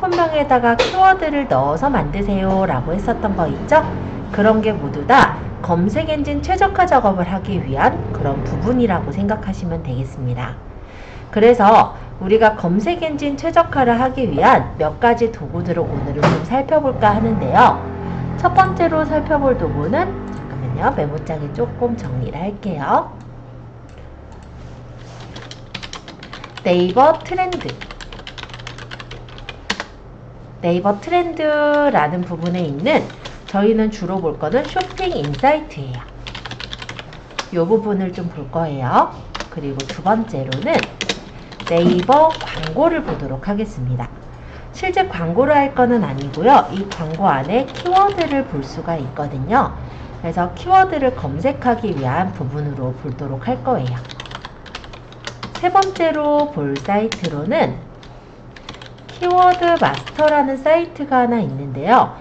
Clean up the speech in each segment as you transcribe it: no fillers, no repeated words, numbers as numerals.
상품명에다가 키워드를 넣어서 만드세요 라고 했었던 거 있죠? 그런 게 모두 다 검색 엔진 최적화 작업을 하기 위한 그런 부분이라고 생각하시면 되겠습니다. 그래서 우리가 검색 엔진 최적화를 하기 위한 몇 가지 도구들을 오늘은 좀 살펴볼까 하는데요. 첫 번째로 살펴볼 도구는, 잠깐만요, 메모장에 조금 정리를 할게요. 네이버 트렌드. 네이버 트렌드라는 부분에 있는, 저희는 주로 볼 거는 쇼핑 인사이트예요. 이 부분을 좀 볼 거예요. 그리고 두 번째로는 네이버 광고를 보도록 하겠습니다. 실제 광고를 할 거는 아니고요. 이 광고 안에 키워드를 볼 수가 있거든요. 그래서 키워드를 검색하기 위한 부분으로 보도록 할 거예요. 세 번째로 볼 사이트로는 키워드 마스터라는 사이트가 하나 있는데요.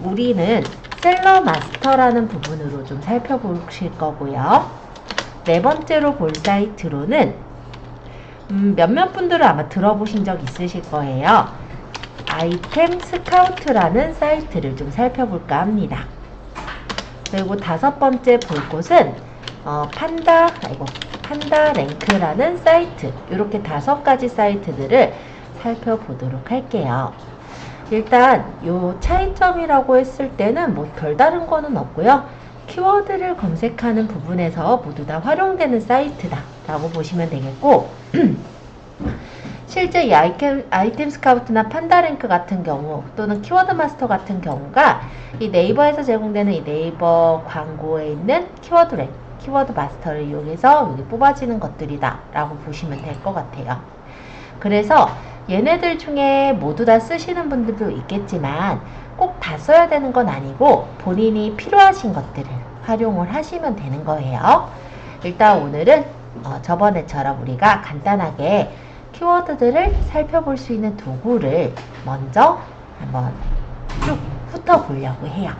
우리는 셀러 마스터라는 부분으로 좀 살펴보실 거고요. 네 번째로 볼 사이트로는 몇몇 분들은 아마 들어보신 적 있으실 거예요. 아이템 스카우트라는 사이트를 좀 살펴볼까 합니다. 그리고 다섯 번째 볼 곳은 판다 랭크라는 사이트, 이렇게 다섯 가지 사이트들을 살펴보도록 할게요. 일단 요 차이점이라고 했을 때는 뭐 별다른 거는 없고요. 키워드를 검색하는 부분에서 모두 다 활용되는 사이트다 라고 보시면 되겠고, 실제 이 아이템 스카우트나 판다랭크 같은 경우 또는 키워드 마스터 같은 경우가 이 네이버에서 제공되는 이 네이버 광고에 있는 키워드 마스터를 이용해서 여기 뽑아지는 것들이다 라고 보시면 될 것 같아요. 그래서 얘네들 중에 모두 다 쓰시는 분들도 있겠지만 꼭 다 써야 되는 건 아니고 본인이 필요하신 것들을 활용을 하시면 되는 거예요. 일단 오늘은 저번에처럼 우리가 간단하게 키워드들을 살펴볼 수 있는 도구를 먼저 한번 쭉 훑어보려고 해요.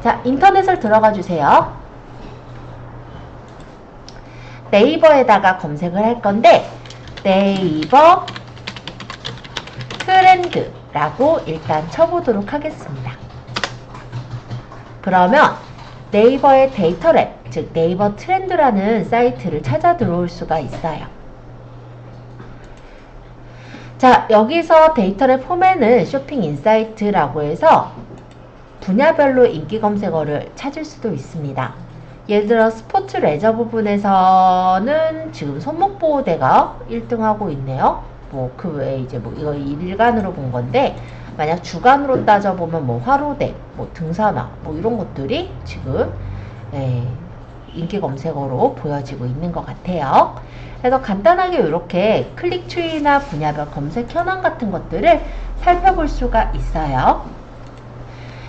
자, 인터넷을 들어가 주세요. 네이버에다가 검색을 할 건데 네이버 트렌드라고 일단 쳐보도록 하겠습니다. 그러면 네이버의 데이터랩, 즉 네이버 트렌드라는 사이트를 찾아 들어올 수가 있어요. 자, 여기서 데이터랩 홈에는 쇼핑 인사이트라고 해서 분야별로 인기 검색어를 찾을 수도 있습니다. 예를 들어 스포츠 레저 부분에서는 지금 손목보호대가 1등하고 있네요. 뭐 그 외에 이제 뭐 이거 일간으로 본 건데, 만약 주간으로 따져보면 뭐 화로대, 뭐 등산화, 뭐 이런 것들이 지금 인기 검색어로 보여지고 있는 것 같아요. 그래서 간단하게 이렇게 클릭 추이나 분야별 검색 현황 같은 것들을 살펴볼 수가 있어요.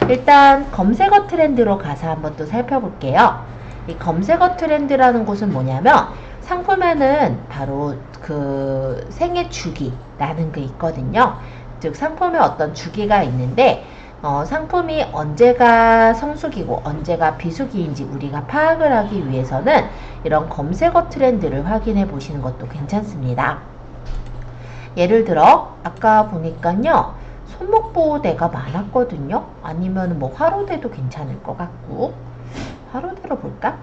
일단 검색어 트렌드로 가서 한번 또 살펴볼게요. 이 검색어 트렌드라는 곳은 뭐냐면 상품에는 바로 그 생애 주기라는 게 있거든요. 즉 상품에 어떤 주기가 있는데 상품이 언제가 성수기고 언제가 비수기인지 우리가 파악을 하기 위해서는 이런 검색어 트렌드를 확인해 보시는 것도 괜찮습니다. 예를 들어 아까 보니까요, 손목보호대가 많았거든요. 아니면 뭐 화로대도 괜찮을 것 같고, 화로대로 볼까?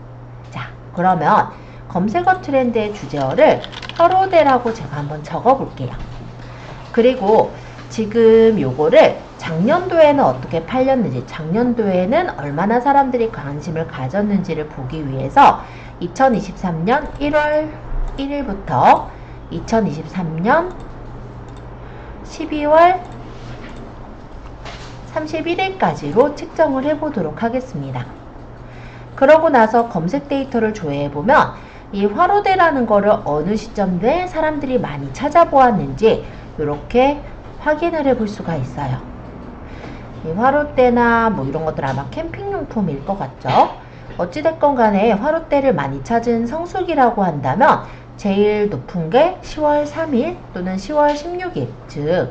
자, 그러면 검색어 트렌드의 주제어를 화로대라고 제가 한번 적어 볼게요. 그리고 지금 요거를 작년도에는 어떻게 팔렸는지, 작년도에는 얼마나 사람들이 관심을 가졌는지를 보기 위해서 2023년 1월 1일부터 2023년 12월 31일까지로 측정을 해보도록 하겠습니다. 그러고 나서 검색 데이터를 조회해보면 이 화로대라는 거를 어느 시점에 사람들이 많이 찾아보았는지 이렇게 확인을 해볼 수가 있어요. 이 화로대나 뭐 이런 것들 아마 캠핑용품일 것 같죠? 어찌됐건 간에 화로대를 많이 찾은 성수기라고 한다면 제일 높은 게 10월 3일 또는 10월 16일, 즉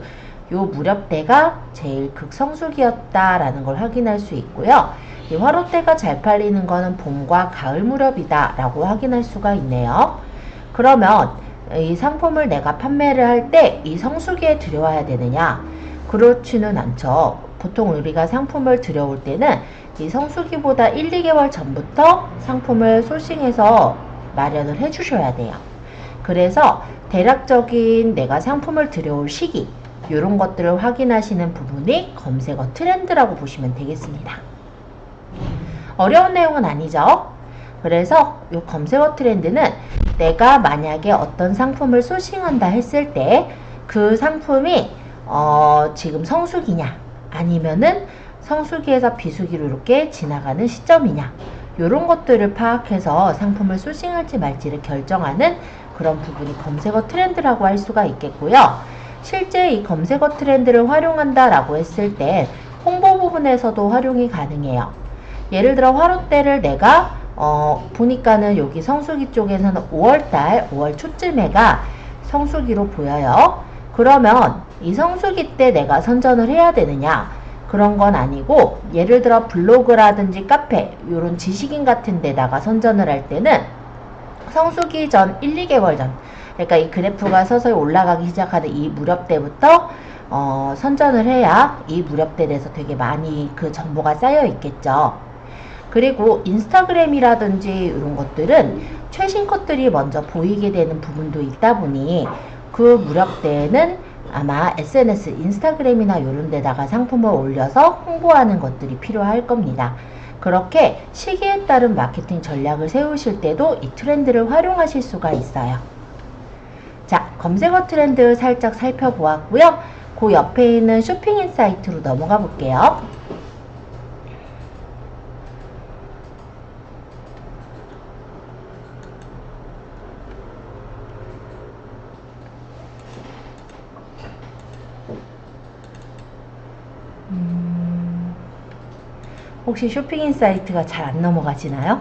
요 무렵대가 제일 극성수기였다라는 걸 확인할 수 있고요. 이 화로대가 잘 팔리는 거는 봄과 가을 무렵이다 라고 확인할 수가 있네요. 그러면 이 상품을 내가 판매를 할 때 이 성수기에 들여와야 되느냐? 그렇지는 않죠. 보통 우리가 상품을 들여올 때는 이 성수기보다 1, 2개월 전부터 상품을 소싱해서 마련을 해 주셔야 돼요. 그래서 대략적인 내가 상품을 들여올 시기, 이런 것들을 확인하시는 부분이 검색어 트렌드라고 보시면 되겠습니다. 어려운 내용은 아니죠. 그래서 이 검색어 트렌드는 내가 만약에 어떤 상품을 소싱한다 했을 때 그 상품이 지금 성수기냐 아니면은 성수기에서 비수기로 이렇게 지나가는 시점이냐, 이런 것들을 파악해서 상품을 소싱할지 말지를 결정하는 그런 부분이 검색어 트렌드라고 할 수가 있겠고요. 실제 이 검색어 트렌드를 활용한다 라고 했을 때 홍보 부분에서도 활용이 가능해요. 예를 들어 화롯대를 내가 보니까는 여기 성수기 쪽에서는 5월달 5월 초쯤에가 성수기로 보여요. 그러면 이 성수기 때 내가 선전을 해야 되느냐, 그런 건 아니고, 예를 들어 블로그라든지 카페 이런 지식인 같은 데다가 선전을 할 때는 성수기 전 1, 2개월 전, 그러니까 이 그래프가 서서히 올라가기 시작하는 이 무렵 때부터 선전을 해야 이 무렵 때 돼서 되게 많이 그 정보가 쌓여 있겠죠. 그리고 인스타그램이라든지 이런 것들은 최신 것들이 먼저 보이게 되는 부분도 있다 보니 그 무렵 때에는 아마 SNS, 인스타그램이나 이런 데다가 상품을 올려서 홍보하는 것들이 필요할 겁니다. 그렇게 시기에 따른 마케팅 전략을 세우실 때도 이 트렌드를 활용하실 수가 있어요. 자, 검색어 트렌드 살짝 살펴보았고요. 그 옆에 있는 쇼핑 인사이트로 넘어가 볼게요. 혹시 쇼핑 인사이트가 잘 안 넘어가지나요?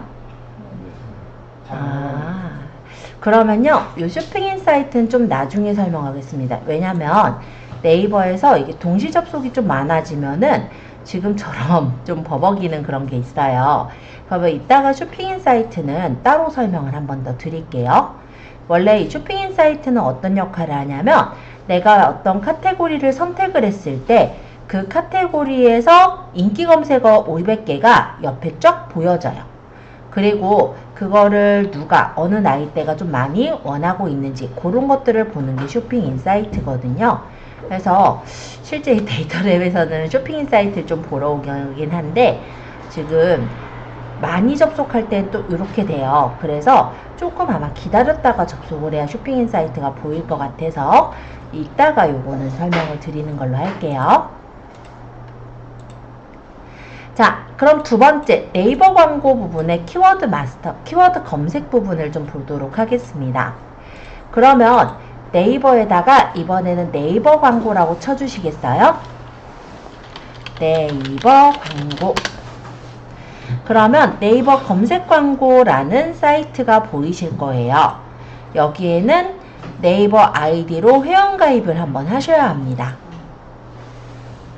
그러면요, 이 쇼핑 인사이트는 좀 나중에 설명하겠습니다. 왜냐면 네이버에서 이게 동시 접속이 좀 많아지면은 지금처럼 좀 버벅이는 그런 게 있어요. 그러면 이따가 쇼핑 인사이트는 따로 설명을 한 번 더 드릴게요. 원래 이 쇼핑 인사이트는 어떤 역할을 하냐면 내가 어떤 카테고리를 선택을 했을 때 그 카테고리에서 인기 검색어 500개가 옆에 쫙 보여져요. 그리고 그거를 누가 어느 나이대가 좀 많이 원하고 있는지 그런 것들을 보는 게 쇼핑 인사이트거든요. 그래서 실제 이 데이터랩에서는 쇼핑 인사이트를 좀 보러 오긴 한데 지금 많이 접속할 땐 또 이렇게 돼요. 그래서 조금 아마 기다렸다가 접속을 해야 쇼핑 인사이트가 보일 것 같아서 이따가 요거는 설명을 드리는 걸로 할게요. 자, 그럼 두 번째 네이버 광고 부분의 키워드 마스터, 키워드 검색 부분을 좀 보도록 하겠습니다. 그러면 네이버에다가 이번에는 네이버 광고라고 쳐주시겠어요? 네이버 광고. 그러면 네이버 검색 광고라는 사이트가 보이실 거예요. 여기에는 네이버 아이디로 회원가입을 한번 하셔야 합니다.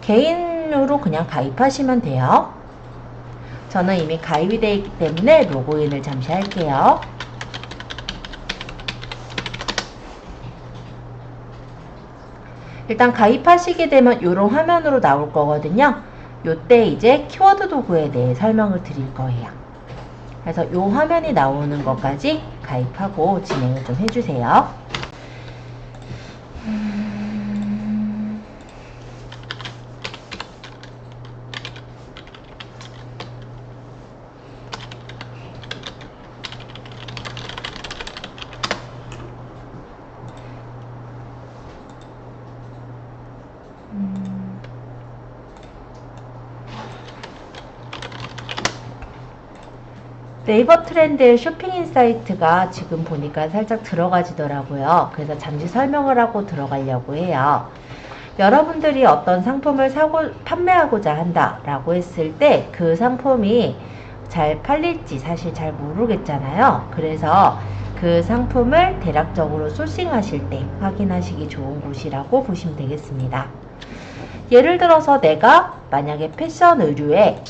개인으로 그냥 가입하시면 돼요. 저는 이미 가입이 되어 있기 때문에 로그인을 잠시 할게요. 일단 가입하시게 되면 이런 화면으로 나올 거거든요. 요때 이제 키워드 도구에 대해 설명을 드릴 거예요. 그래서 요 화면이 나오는 것까지 가입하고 진행을 좀 해주세요. 네이버 트렌드의 쇼핑 인사이트가 지금 보니까 살짝 들어가지더라고요. 그래서 잠시 설명을 하고 들어가려고 해요. 여러분들이 어떤 상품을 판매하고자 한다 라고 했을 때 그 상품이 잘 팔릴지 사실 잘 모르겠잖아요. 그래서 그 상품을 대략적으로 소싱하실 때 확인하시기 좋은 곳이라고 보시면 되겠습니다. 예를 들어서 내가 만약에 패션 의류에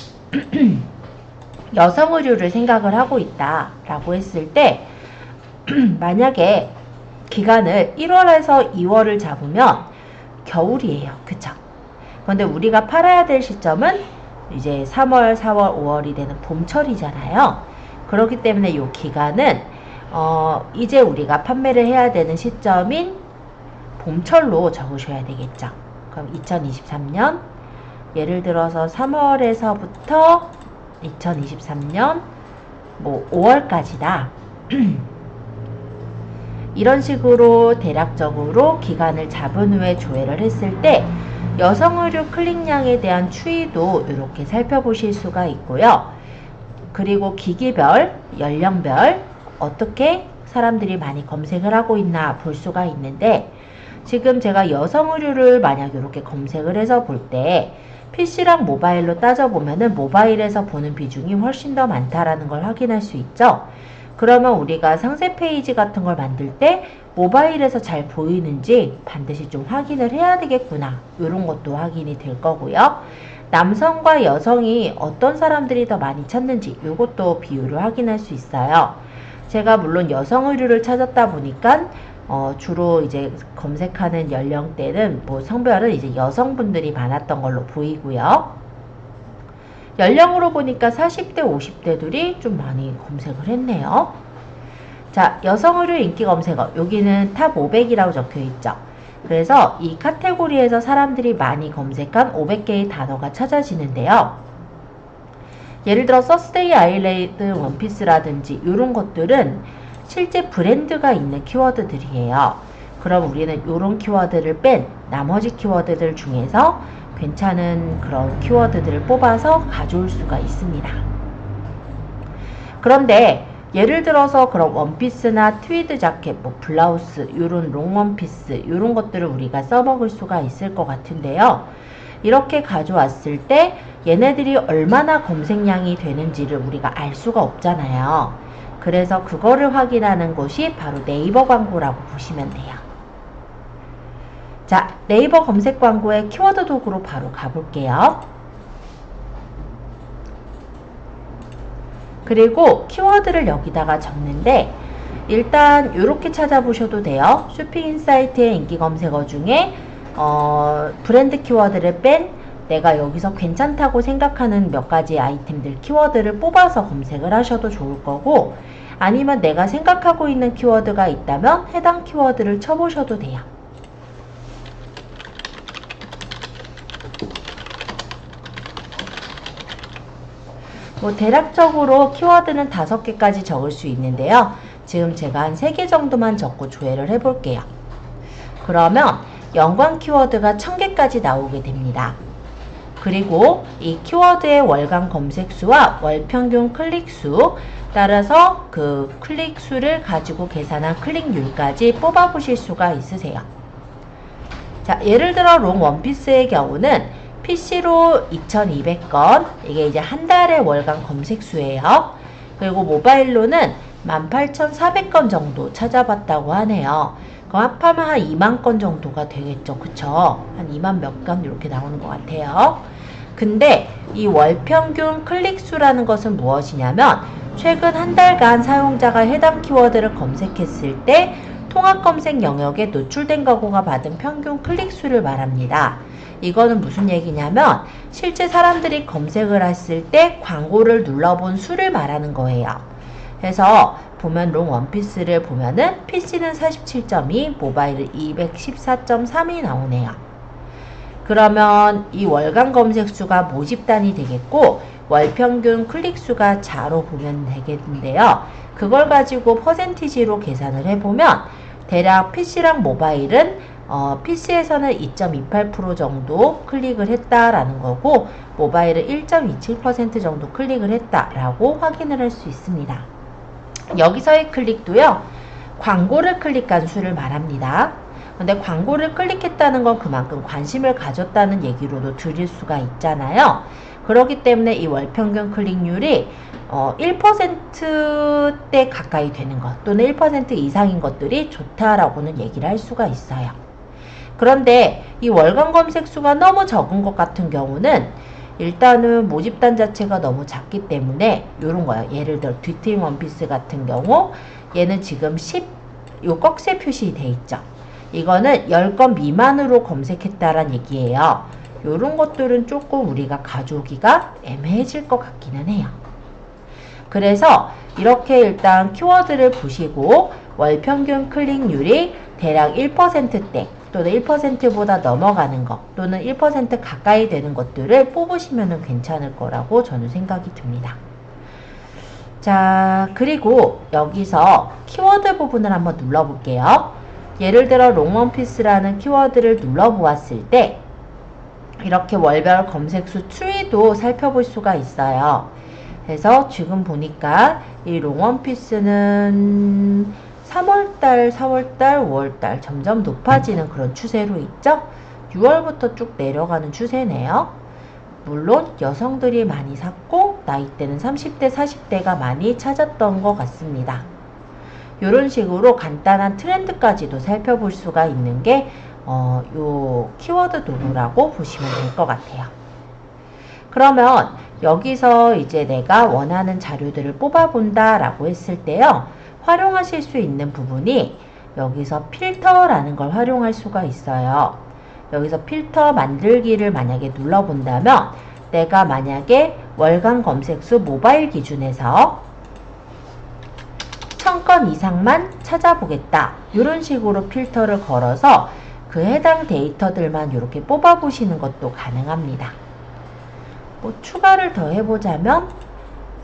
여성 의류를 생각을 하고 있다 라고 했을 때 만약에 기간을 1월에서 2월을 잡으면 겨울이에요. 그쵸? 그런데 우리가 팔아야 될 시점은 이제 3월, 4월, 5월이 되는 봄철이잖아요. 그렇기 때문에 이 기간은 이제 우리가 판매를 해야 되는 시점인 봄철로 적으셔야 되겠죠. 그럼 2023년 예를 들어서 3월에서부터 2023년 뭐 5월까지다. 이런 식으로 대략적으로 기간을 잡은 후에 조회를 했을 때 여성 의류 클릭량에 대한 추이도 이렇게 살펴보실 수가 있고요. 그리고 기기별, 연령별 어떻게 사람들이 많이 검색을 하고 있나 볼 수가 있는데, 지금 제가 여성 의류를 만약 이렇게 검색을 해서 볼 때 PC랑 모바일로 따져보면은 모바일에서 보는 비중이 훨씬 더 많다라는 걸 확인할 수 있죠. 그러면 우리가 상세 페이지 같은 걸 만들 때 모바일에서 잘 보이는지 반드시 좀 확인을 해야 되겠구나. 이런 것도 확인이 될 거고요. 남성과 여성이 어떤 사람들이 더 많이 찾는지 이것도 비율을 확인할 수 있어요. 제가 물론 여성 의류를 찾았다 보니까 주로 이제 검색하는 연령대는 뭐 성별은 이제 여성분들이 많았던 걸로 보이고요. 연령으로 보니까 40대, 50대들이 좀 많이 검색을 했네요. 자, 여성 의류 인기 검색어. 여기는 탑 500이라고 적혀 있죠. 그래서 이 카테고리에서 사람들이 많이 검색한 500개의 단어가 찾아지는데요. 예를 들어 서스데이 아일랜드 원피스라든지 이런 것들은 실제 브랜드가 있는 키워드들이에요. 그럼 우리는 이런 키워드를 뺀 나머지 키워드들 중에서 괜찮은 그런 키워드들을 뽑아서 가져올 수가 있습니다. 그런데 예를 들어서 그런 원피스나 트위드 자켓, 뭐 블라우스, 이런 롱 원피스 이런 것들을 우리가 써먹을 수가 있을 것 같은데요. 이렇게 가져왔을 때 얘네들이 얼마나 검색량이 되는지를 우리가 알 수가 없잖아요. 그래서 그거를 확인하는 것이 바로 네이버 광고라고 보시면 돼요. 자, 네이버 검색 광고의 키워드 도구로 바로 가볼게요. 그리고 키워드를 여기다가 적는데 일단 이렇게 찾아보셔도 돼요. 쇼핑인사이트의 인기 검색어 중에 브랜드 키워드를 뺀 내가 여기서 괜찮다고 생각하는 몇 가지 아이템들 키워드를 뽑아서 검색을 하셔도 좋을 거고, 아니면 내가 생각하고 있는 키워드가 있다면 해당 키워드를 쳐보셔도 돼요. 뭐 대략적으로 키워드는 5개까지 적을 수 있는데요. 지금 제가 한 3개 정도만 적고 조회를 해볼게요. 그러면 연관 키워드가 1000개까지 나오게 됩니다. 그리고 이 키워드의 월간 검색수와 월평균 클릭수, 따라서 그 클릭수를 가지고 계산한 클릭률까지 뽑아보실 수가 있으세요. 자, 예를 들어 롱 원피스의 경우는 PC로 2200건, 이게 이제 한 달의 월간 검색수예요. 그리고 모바일로는 18400건 정도 찾아봤다고 하네요. 그럼 합하면 한 2만 건 정도가 되겠죠. 그쵸? 한 2만 몇 건 이렇게 나오는 것 같아요. 근데 이 월평균 클릭수라는 것은 무엇이냐면 최근 한 달간 사용자가 해당 키워드를 검색했을 때 통합 검색 영역에 노출된 광고가 받은 평균 클릭수를 말합니다. 이거는 무슨 얘기냐면 실제 사람들이 검색을 했을 때 광고를 눌러본 수를 말하는 거예요. 그래서 보면 롱 원피스를 보면은 PC는 47.2, 모바일은 214.3이 나오네요. 그러면 이 월간 검색수가 모집단이 되겠고 월평균 클릭수가 자로 보면 되겠는데요. 그걸 가지고 퍼센티지로 계산을 해보면 대략 PC랑 모바일은 PC에서는 2.28% 정도 클릭을 했다라는 거고 모바일은 1.27% 정도 클릭을 했다라고 확인을 할 수 있습니다. 여기서의 클릭도요, 광고를 클릭한 수를 말합니다. 근데 광고를 클릭했다는 건 그만큼 관심을 가졌다는 얘기로도 들을 수가 있잖아요. 그렇기 때문에 이 월평균 클릭률이 1%대 가까이 되는 것 또는 1% 이상인 것들이 좋다라고는 얘기를 할 수가 있어요. 그런데 이 월간 검색 수가 너무 적은 것 같은 경우는 일단은 모집단 자체가 너무 작기 때문에 이런 거예요. 예를 들어 뒤트임 원피스 같은 경우 얘는 지금 요 꺽쇠 표시돼 있죠. 이거는 10건 미만으로 검색했다란 얘기예요. 요런 것들은 조금 우리가 가져오기가 애매해질 것 같기는 해요. 그래서 이렇게 일단 키워드를 보시고 월평균 클릭률이 대략 1%대 또는 1%보다 넘어가는 것 또는 1% 가까이 되는 것들을 뽑으시면 괜찮을 거라고 저는 생각이 듭니다. 자, 그리고 여기서 키워드 부분을 한번 눌러볼게요. 예를 들어 롱원피스라는 키워드를 눌러보았을 때 이렇게 월별 검색수 추이도 살펴볼 수가 있어요. 그래서 지금 보니까 이 롱원피스는 3월달, 4월달, 5월달 점점 높아지는 그런 추세로 있죠. 6월부터 쭉 내려가는 추세네요. 물론 여성들이 많이 샀고 나이대는 30대, 40대가 많이 찾았던 것 같습니다. 이런 식으로 간단한 트렌드까지도 살펴볼 수가 있는 게 요 키워드 도구라고 보시면 될 것 같아요. 그러면 여기서 이제 내가 원하는 자료들을 뽑아본다 라고 했을 때요. 활용하실 수 있는 부분이 여기서 필터라는 걸 활용할 수가 있어요. 여기서 필터 만들기를 만약에 눌러본다면 내가 만약에 월간 검색수 모바일 기준에서 1000건 이상만 찾아보겠다. 이런 식으로 필터를 걸어서 그 해당 데이터들만 이렇게 뽑아보시는 것도 가능합니다. 뭐 추가를 더 해보자면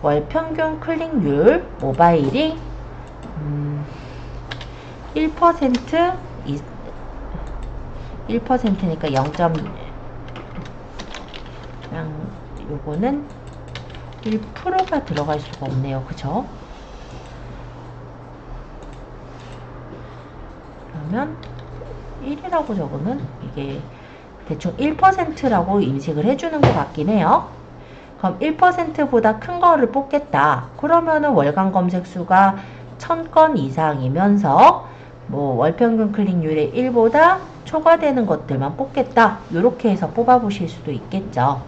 월평균 클릭률 모바일이 1%니까 0. 요거는 1%가 들어갈 수가 없네요. 그죠? 그러면 1이라고 적으면 이게 대충 1%라고 인식을 해주는 것 같긴 해요. 그럼 1%보다 큰 거를 뽑겠다. 그러면은 월간 검색 수가 1000건 이상이면서 뭐 월평균 클릭률의 1보다 초과되는 것들만 뽑겠다. 이렇게 해서 뽑아보실 수도 있겠죠.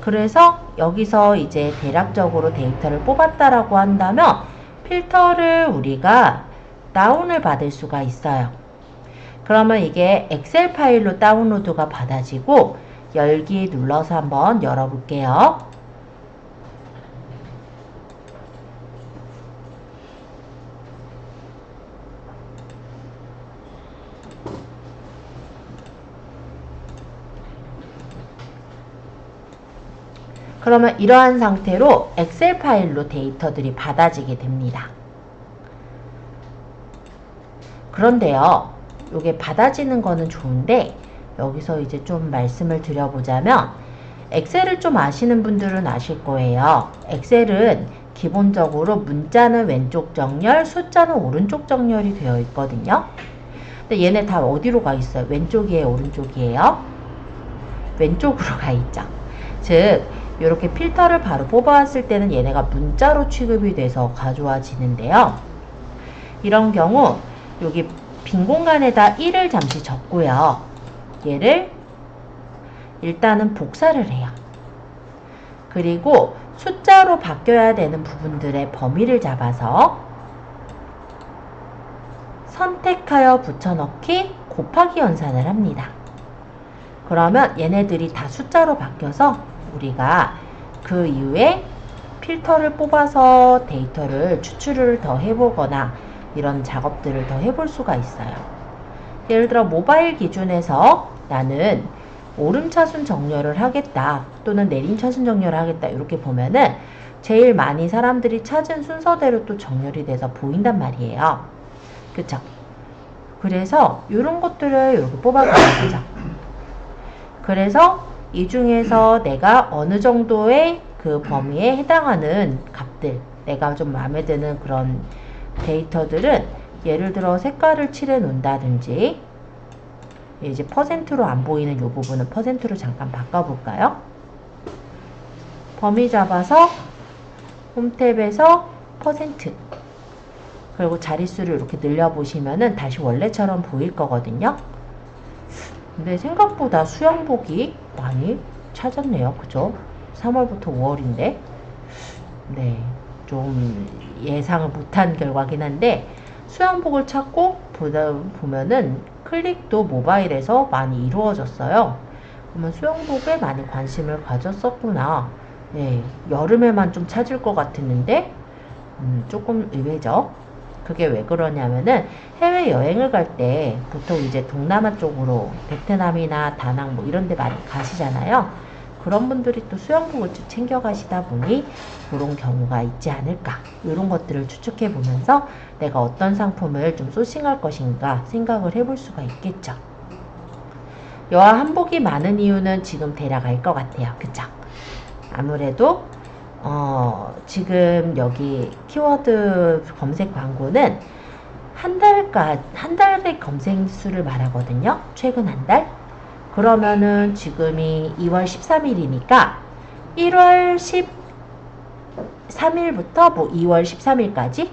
그래서 여기서 이제 대략적으로 데이터를 뽑았다라고 한다면 필터를 우리가 다운을 받을 수가 있어요. 그러면 이게 엑셀 파일로 다운로드가 받아지고 열기 눌러서 한번 열어볼게요. 그러면 이러한 상태로 엑셀 파일로 데이터들이 받아지게 됩니다. 그런데요, 이게 받아지는 거는 좋은데 여기서 이제 좀 말씀을 드려보자면 엑셀을 좀 아시는 분들은 아실 거예요. 엑셀은 기본적으로 문자는 왼쪽 정렬, 숫자는 오른쪽 정렬이 되어 있거든요. 근데 얘네 다 어디로 가 있어요? 왼쪽이에요? 오른쪽이에요? 왼쪽으로 가 있죠. 즉 이렇게 필터를 바로 뽑아왔을 때는 얘네가 문자로 취급이 돼서 가져와지는데요. 이런 경우 여기 빈 공간에다 1을 잠시 적고요. 얘를 일단은 복사를 해요. 그리고 숫자로 바뀌어야 되는 부분들의 범위를 잡아서 선택하여 붙여넣기 곱하기 연산을 합니다. 그러면 얘네들이 다 숫자로 바뀌어서 우리가 그 이후에 필터를 뽑아서 데이터를 추출을 더 해보거나 이런 작업들을 더 해볼 수가 있어요. 예를 들어 모바일 기준에서 나는 오름차순 정렬을 하겠다 또는 내림차순 정렬을 하겠다 이렇게 보면은 제일 많이 사람들이 찾은 순서대로 또 정렬이 돼서 보인단 말이에요. 그쵸? 그래서 이런 것들을 이렇게 뽑아보는 거죠. 그래서 이 중에서 내가 어느 정도의 그 범위에 해당하는 값들, 내가 좀 마음에 드는 그런 데이터들은 예를 들어 색깔을 칠해 놓는다든지, 이제 퍼센트로 안 보이는 이 부분은 퍼센트로 잠깐 바꿔볼까요? 범위 잡아서 홈탭에서 퍼센트, 그리고 자릿수를 이렇게 늘려보시면은 다시 원래처럼 보일 거거든요. 근데 생각보다 수영복이 많이 찾았네요. 그죠? 3월부터 5월인데 네, 좀 예상을 못한 결과긴 한데 수영복을 찾고 보다 보면은 클릭도 모바일에서 많이 이루어졌어요. 그러면 수영복에 많이 관심을 가졌었구나. 네, 여름에만 좀 찾을 것 같았는데 조금 의외죠. 그게 왜 그러냐면은 해외여행을 갈 때 보통 이제 동남아 쪽으로 베트남이나 다낭 뭐 이런 데 많이 가시잖아요. 그런 분들이 또 수영복을 좀 챙겨 가시다 보니 그런 경우가 있지 않을까, 이런 것들을 추측해 보면서 내가 어떤 상품을 좀 소싱할 것인가 생각을 해볼 수가 있겠죠. 여하 한복이 많은 이유는 지금 대략 알 것 같아요. 그쵸? 아무래도 지금 여기 키워드 검색 광고는 한 달의 검색 수를 말하거든요. 최근 한 달. 그러면은 지금이 2월 13일이니까 1월 13일부터 뭐 2월 13일까지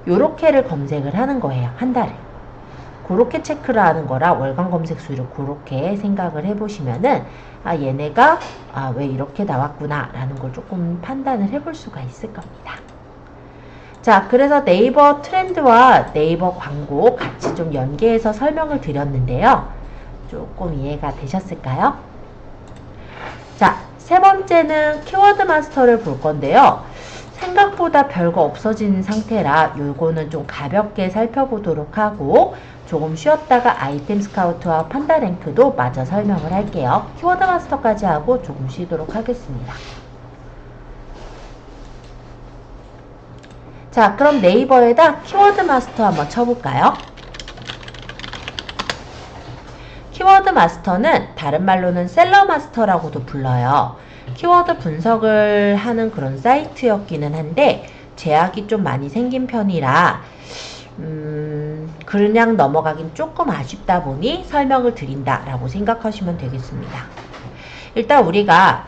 요렇게를 검색을 하는 거예요. 한 달에. 그렇게 체크를 하는 거라 월간 검색 수를 그렇게 생각을 해보시면은 얘네가 왜 이렇게 나왔구나 라는 걸 조금 판단을 해볼 수가 있을 겁니다. 자, 그래서 네이버 트렌드와 네이버 광고 같이 좀 연계해서 설명을 드렸는데요. 조금 이해가 되셨을까요? 자, 세 번째는 키워드 마스터를 볼 건데요. 생각보다 별거 없어진 상태라 요거는 좀 가볍게 살펴보도록 하고, 조금 쉬었다가 아이템 스카우트와 판다 랭크도 마저 설명을 할게요. 키워드 마스터까지 하고 조금 쉬도록 하겠습니다. 자, 그럼 네이버에다 키워드 마스터 한번 쳐볼까요? 키워드 마스터는 다른 말로는 셀러 마스터라고도 불러요. 키워드 분석을 하는 그런 사이트였기는 한데 제약이 좀 많이 생긴 편이라 그냥 넘어가긴 조금 아쉽다 보니 설명을 드린다라고 생각하시면 되겠습니다. 일단 우리가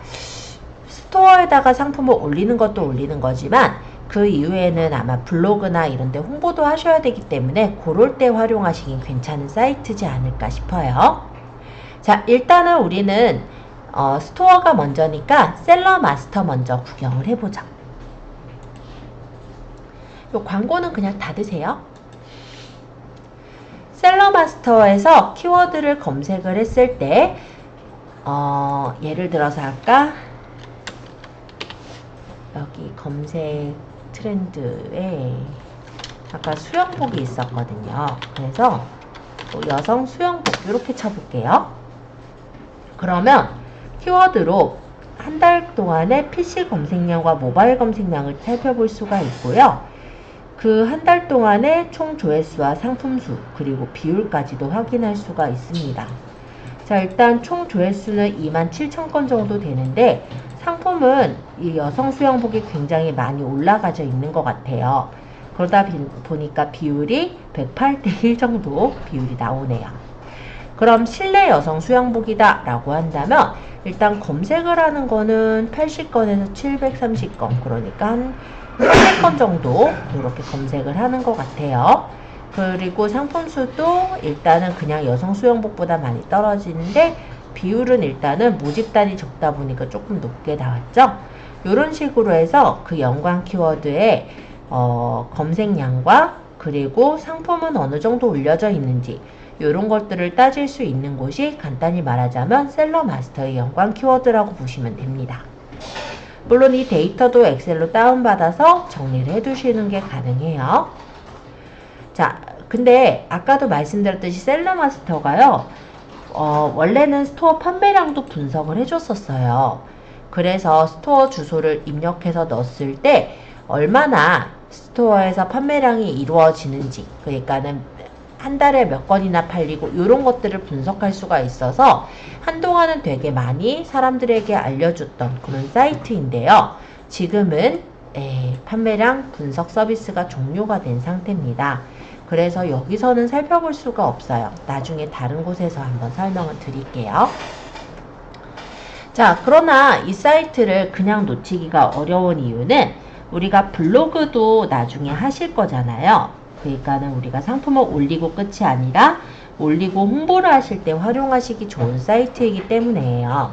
스토어에다가 상품을 올리는 것도 올리는 거지만 그 이후에는 아마 블로그나 이런 데 홍보도 하셔야 되기 때문에 그럴 때 활용하시긴 괜찮은 사이트지 않을까 싶어요. 자, 일단은 우리는 스토어가 먼저니까 셀러 마스터 먼저 구경을 해보죠. 요 광고는 그냥 닫으세요. 셀러 마스터에서 키워드를 검색을 했을 때 예를 들어서 아까 여기 검색 트렌드에 아까 수영복이 있었거든요. 그래서 여성 수영복 이렇게 쳐볼게요. 그러면 키워드로 한 달 동안의 PC 검색량과 모바일 검색량을 살펴볼 수가 있고요. 그 한 달 동안의 총 조회수와 상품수 그리고 비율까지도 확인할 수가 있습니다. 자, 일단 총 조회수는 27,000건 정도 되는데 상품은 이 여성 수영복이 굉장히 많이 올라가져 있는 것 같아요. 그러다 보니까 비율이 108대 1 정도 비율이 나오네요. 그럼 실내 여성 수영복이다 라고 한다면 일단 검색을 하는 거는 80건에서 730건, 그러니까 한 300건 정도 이렇게 검색을 하는 것 같아요. 그리고 상품수도 일단은 그냥 여성 수영복보다 많이 떨어지는데 비율은 일단은 모집단이 적다 보니까 조금 높게 나왔죠. 이런 식으로 해서 그 연관 키워드의 검색량과 그리고 상품은 어느 정도 올려져 있는지 이런 것들을 따질 수 있는 곳이 간단히 말하자면 셀러 마스터의 연관 키워드라고 보시면 됩니다. 물론 이 데이터도 엑셀로 다운받아서 정리를 해두시는 게 가능해요. 자, 근데 아까도 말씀드렸듯이 셀러 마스터가요, 원래는 스토어 판매량도 분석을 해줬었어요. 그래서 스토어 주소를 입력해서 넣었을 때 얼마나 스토어에서 판매량이 이루어지는지, 그러니까는 한 달에 몇 건이나 팔리고 이런 것들을 분석할 수가 있어서 한동안은 되게 많이 사람들에게 알려줬던 그런 사이트인데요. 지금은 판매량 분석 서비스가 종료가 된 상태입니다. 그래서 여기서는 살펴볼 수가 없어요. 나중에 다른 곳에서 한번 설명을 드릴게요. 자, 그러나 이 사이트를 그냥 놓치기가 어려운 이유는 우리가 블로그도 나중에 하실 거잖아요. 그러니까는 우리가 상품을 올리고 끝이 아니라 올리고 홍보를 하실 때 활용하시기 좋은 사이트이기 때문이에요.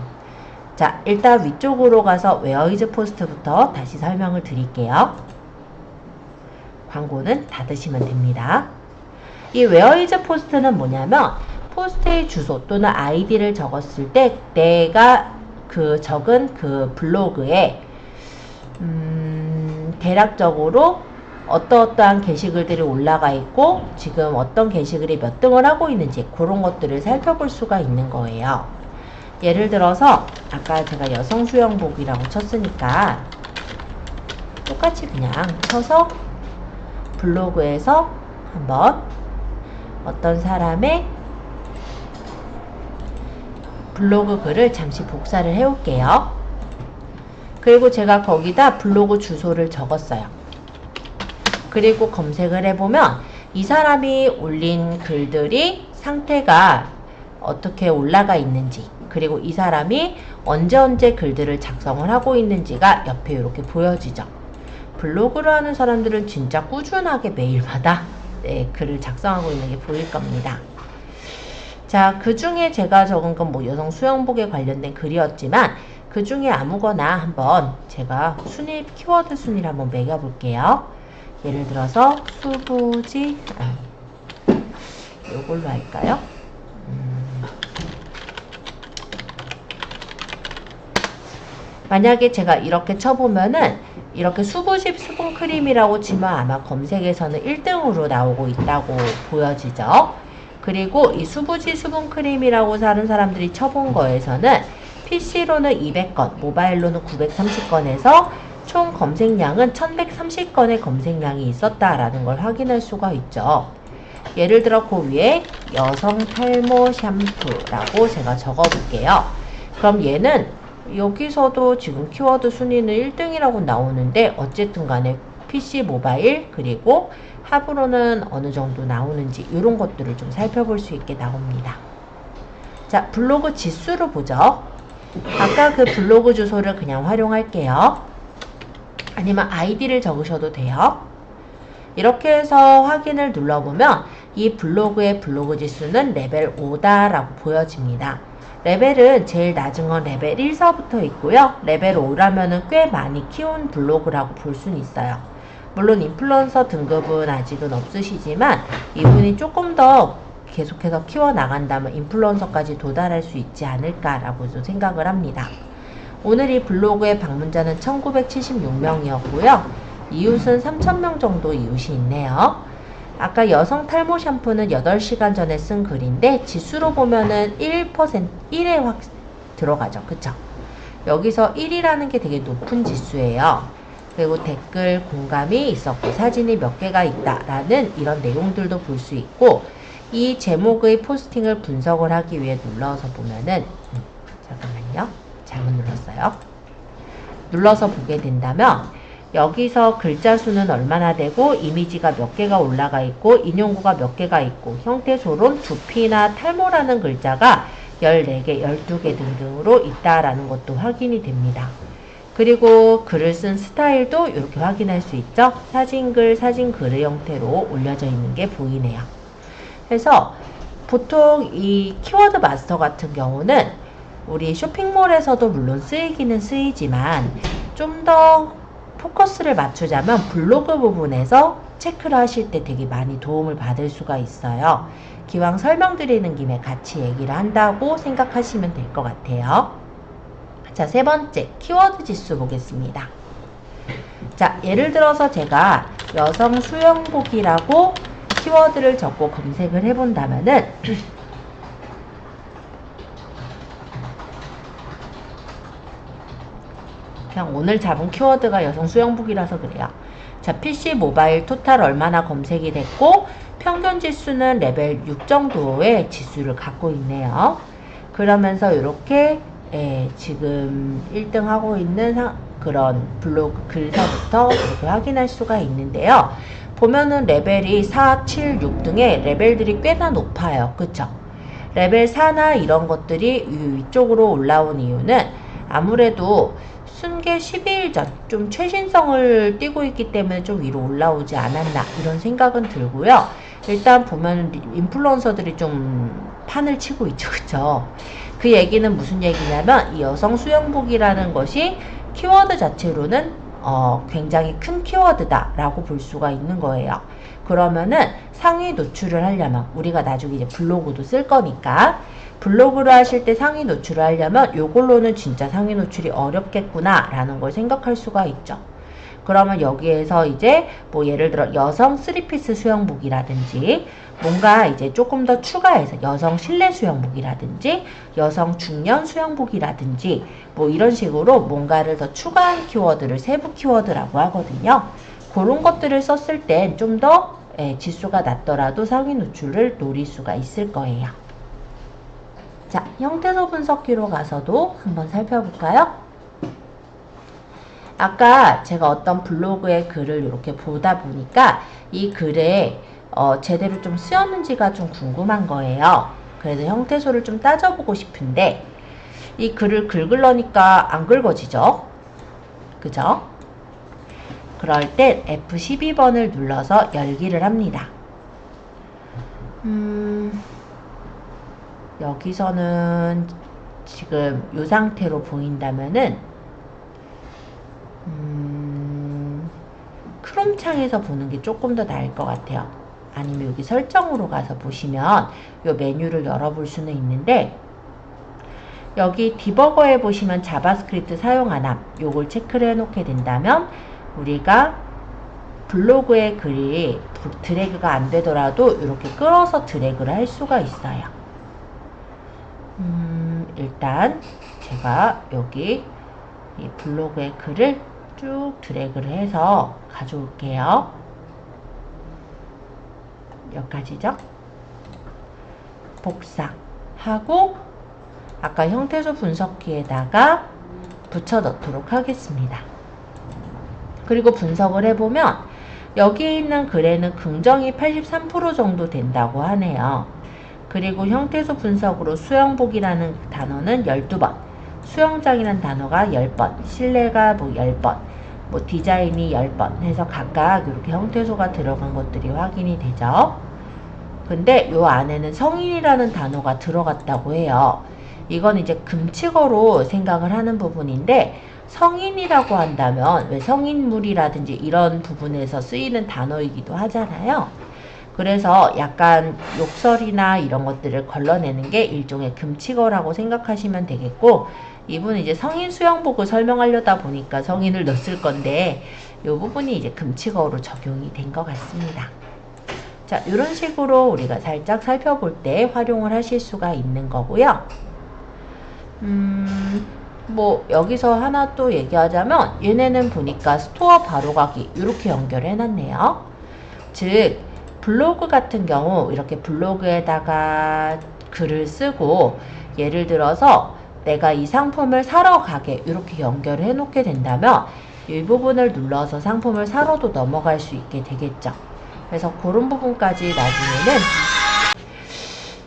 자, 일단 위쪽으로 가서 웨어이즈 포스트부터 다시 설명을 드릴게요. 광고는 닫으시면 됩니다. 이 where is post는 뭐냐면 포스트의 주소 또는 아이디를 적었을 때 내가 그 적은 그 블로그에 대략적으로 어떠한 게시글들이 올라가 있고 지금 어떤 게시글이 몇 등을 하고 있는지 그런 것들을 살펴볼 수가 있는 거예요. 예를 들어서 아까 제가 여성 수영복이라고 쳤으니까 똑같이 그냥 쳐서 블로그에서 한번 어떤 사람의 블로그 글을 잠시 복사를 해올게요. 그리고 제가 거기다 블로그 주소를 적었어요. 그리고 검색을 해보면 이 사람이 올린 글들이 상태가 어떻게 올라가 있는지, 그리고 이 사람이 언제 글들을 작성을 하고 있는지가 옆에 이렇게 보여지죠. 블로그를 하는 사람들은 진짜 꾸준하게 매일마다 글을 작성하고 있는 게 보일 겁니다. 자, 그 중에 제가 적은 건 뭐 여성 수영복에 관련된 글이었지만 그 중에 아무거나 한번 제가 키워드 순위를 한번 매겨볼게요. 예를 들어서 수부지 이걸로 할까요? 만약에 제가 이렇게 쳐보면은 이렇게 수부집 수분크림이라고 치면 아마 검색에서는 1등으로 나오고 있다고 보여지죠. 그리고 이 수부지 수분크림이라고 하는 사람들이 쳐본 거에서는 PC로는 200건, 모바일로는 930건에서 총 검색량은 1130건의 검색량이 있었다라는 걸 확인할 수가 있죠. 예를 들어 그 위에 여성 탈모 샴푸라고 제가 적어볼게요. 그럼 얘는 여기서도 지금 키워드 순위는 1등이라고 나오는데 어쨌든 간에 PC, 모바일, 그리고 합으로는 어느 정도 나오는지 이런 것들을 좀 살펴볼 수 있게 나옵니다. 자, 블로그 지수를 보죠. 아까 그 블로그 주소를 그냥 활용할게요. 아니면 아이디를 적으셔도 돼요. 이렇게 해서 확인을 눌러보면 이 블로그의 블로그 지수는 레벨 5다라고 보여집니다. 레벨은 제일 낮은 건 레벨 1서부터 있고요. 레벨 5라면은 꽤 많이 키운 블로그라고 볼 수는 있어요. 물론 인플루언서 등급은 아직은 없으시지만 이분이 조금 더 계속해서 키워나간다면 인플루언서까지 도달할 수 있지 않을까라고 생각을 합니다. 오늘 이 블로그의 방문자는 1976명이었고요. 이웃은 3000명 정도 이웃이 있네요. 아까 여성 탈모 샴푸는 8시간 전에 쓴 글인데 지수로 보면은 1에 확 들어가죠. 그쵸? 여기서 1이라는 게 되게 높은 지수예요. 그리고 댓글 공감이 있었고 사진이 몇 개가 있다라는 이런 내용들도 볼 수 있고 이 제목의 포스팅을 분석을 하기 위해 눌러서 보면은 잠깐만요. 잘못 눌렀어요. 눌러서 보게 된다면 여기서 글자 수는 얼마나 되고 이미지가 몇 개가 올라가 있고 인용구가 몇 개가 있고 형태소론 두피나 탈모라는 글자가 14개, 12개 등등으로 있다라는 것도 확인이 됩니다. 그리고 글을 쓴 스타일도 이렇게 확인할 수 있죠. 사진글, 사진글의 형태로 올려져 있는 게 보이네요. 그래서 보통 이 키워드 마스터 같은 경우는 우리 쇼핑몰에서도 물론 쓰이기는 쓰이지만 좀 더 포커스를 맞추자면 블로그 부분에서 체크를 하실 때 되게 많이 도움을 받을 수가 있어요. 기왕 설명드리는 김에 같이 얘기를 한다고 생각하시면 될 것 같아요. 자, 세 번째 키워드 지수 보겠습니다. 자, 예를 들어서 제가 여성 수영복이라고 키워드를 적고 검색을 해본다면은 그냥 오늘 잡은 키워드가 여성 수영복이라서 그래요. 자, PC, 모바일, 토탈 얼마나 검색이 됐고 평균 지수는 레벨 6 정도의 지수를 갖고 있네요. 그러면서 이렇게 지금 1등 하고 있는 그런 블로그 글서부터 이렇게 확인할 수가 있는데요. 보면은 레벨이 4, 7, 6 등의 레벨들이 꽤나 높아요. 그쵸? 레벨 4나 이런 것들이 위쪽으로 올라온 이유는 아무래도 순계 12일 전 좀 최신성을 띠고 있기 때문에 좀 위로 올라오지 않았나 이런 생각은 들고요. 일단 보면 인플루언서들이 좀 판을 치고 있죠. 그쵸? 그 얘기는 무슨 얘기냐면 이 여성 수영복이라는 것이 키워드 자체로는 굉장히 큰 키워드다 라고 볼 수가 있는 거예요. 그러면은 상위 노출을 하려면 우리가 나중에 이제 블로그도 쓸 거니까 블로그를 하실 때 상위 노출을 하려면 요걸로는 진짜 상위 노출이 어렵겠구나 라는 걸 생각할 수가 있죠. 그러면 여기에서 이제 뭐 예를 들어 여성 3피스 수영복이라든지 뭔가 이제 조금 더 추가해서 여성 실내 수영복이라든지 여성 중년 수영복이라든지 뭐 이런 식으로 뭔가를 더 추가한 키워드를 세부 키워드라고 하거든요. 그런 것들을 썼을 땐 좀 더 지수가 낮더라도 상위 노출을 노릴 수가 있을 거예요. 자, 형태소 분석기로 가서도 한번 살펴볼까요? 아까 제가 어떤 블로그의 글을 이렇게 보다 보니까 이 글에 제대로 좀 쓰였는지가 좀 궁금한 거예요. 그래서 형태소를 좀 따져보고 싶은데 이 글을 긁으려니까 안 긁어지죠? 그죠? 그럴 땐 F12번을 눌러서 열기를 합니다. 여기서는 지금 이 상태로 보인다면은 크롬 창에서 보는 게 조금 더 나을 것 같아요. 아니면 여기 설정으로 가서 보시면 이 메뉴를 열어볼 수는 있는데 여기 디버거에 보시면 자바스크립트 사용 안함 요걸 체크를 해놓게 된다면 우리가 블로그의 글이 드래그가 안 되더라도 이렇게 끌어서 드래그를 할 수가 있어요. 일단 제가 여기 이 블로그의 글을 쭉 드래그를 해서 가져올게요. 여기까지죠? 복사하고 아까 형태소 분석기에다가 붙여 넣도록 하겠습니다. 그리고 분석을 해보면 여기 있는 글에는 긍정이 83% 정도 된다고 하네요. 그리고 형태소 분석으로 수영복이라는 단어는 12번, 수영장이라는 단어가 10번, 실내가 뭐 10번, 뭐 디자인이 10번 해서 각각 이렇게 형태소가 들어간 것들이 확인이 되죠. 근데 요 안에는 성인이라는 단어가 들어갔다고 해요. 이건 이제 금칙어로 생각을 하는 부분인데 성인이라고 한다면 왜 성인물이라든지 이런 부분에서 쓰이는 단어이기도 하잖아요. 그래서 약간 욕설이나 이런 것들을 걸러내는 게 일종의 금칙어라고 생각하시면 되겠고 이분은 이제 성인 수영복을 설명하려다 보니까 성인을 넣었을 건데 이 부분이 이제 금칙어로 적용이 된 것 같습니다. 자, 이런 식으로 우리가 살짝 살펴볼 때 활용을 하실 수가 있는 거고요. 뭐 여기서 하나 또 얘기하자면 얘네는 보니까 스토어 바로가기 이렇게 연결해 놨네요. 즉 블로그 같은 경우 이렇게 블로그에다가 글을 쓰고 예를 들어서 내가 이 상품을 사러 가게 이렇게 연결을 해 놓게 된다면 이 부분을 눌러서 상품을 사러도 넘어갈 수 있게 되겠죠. 그래서 그런 부분까지 나중에는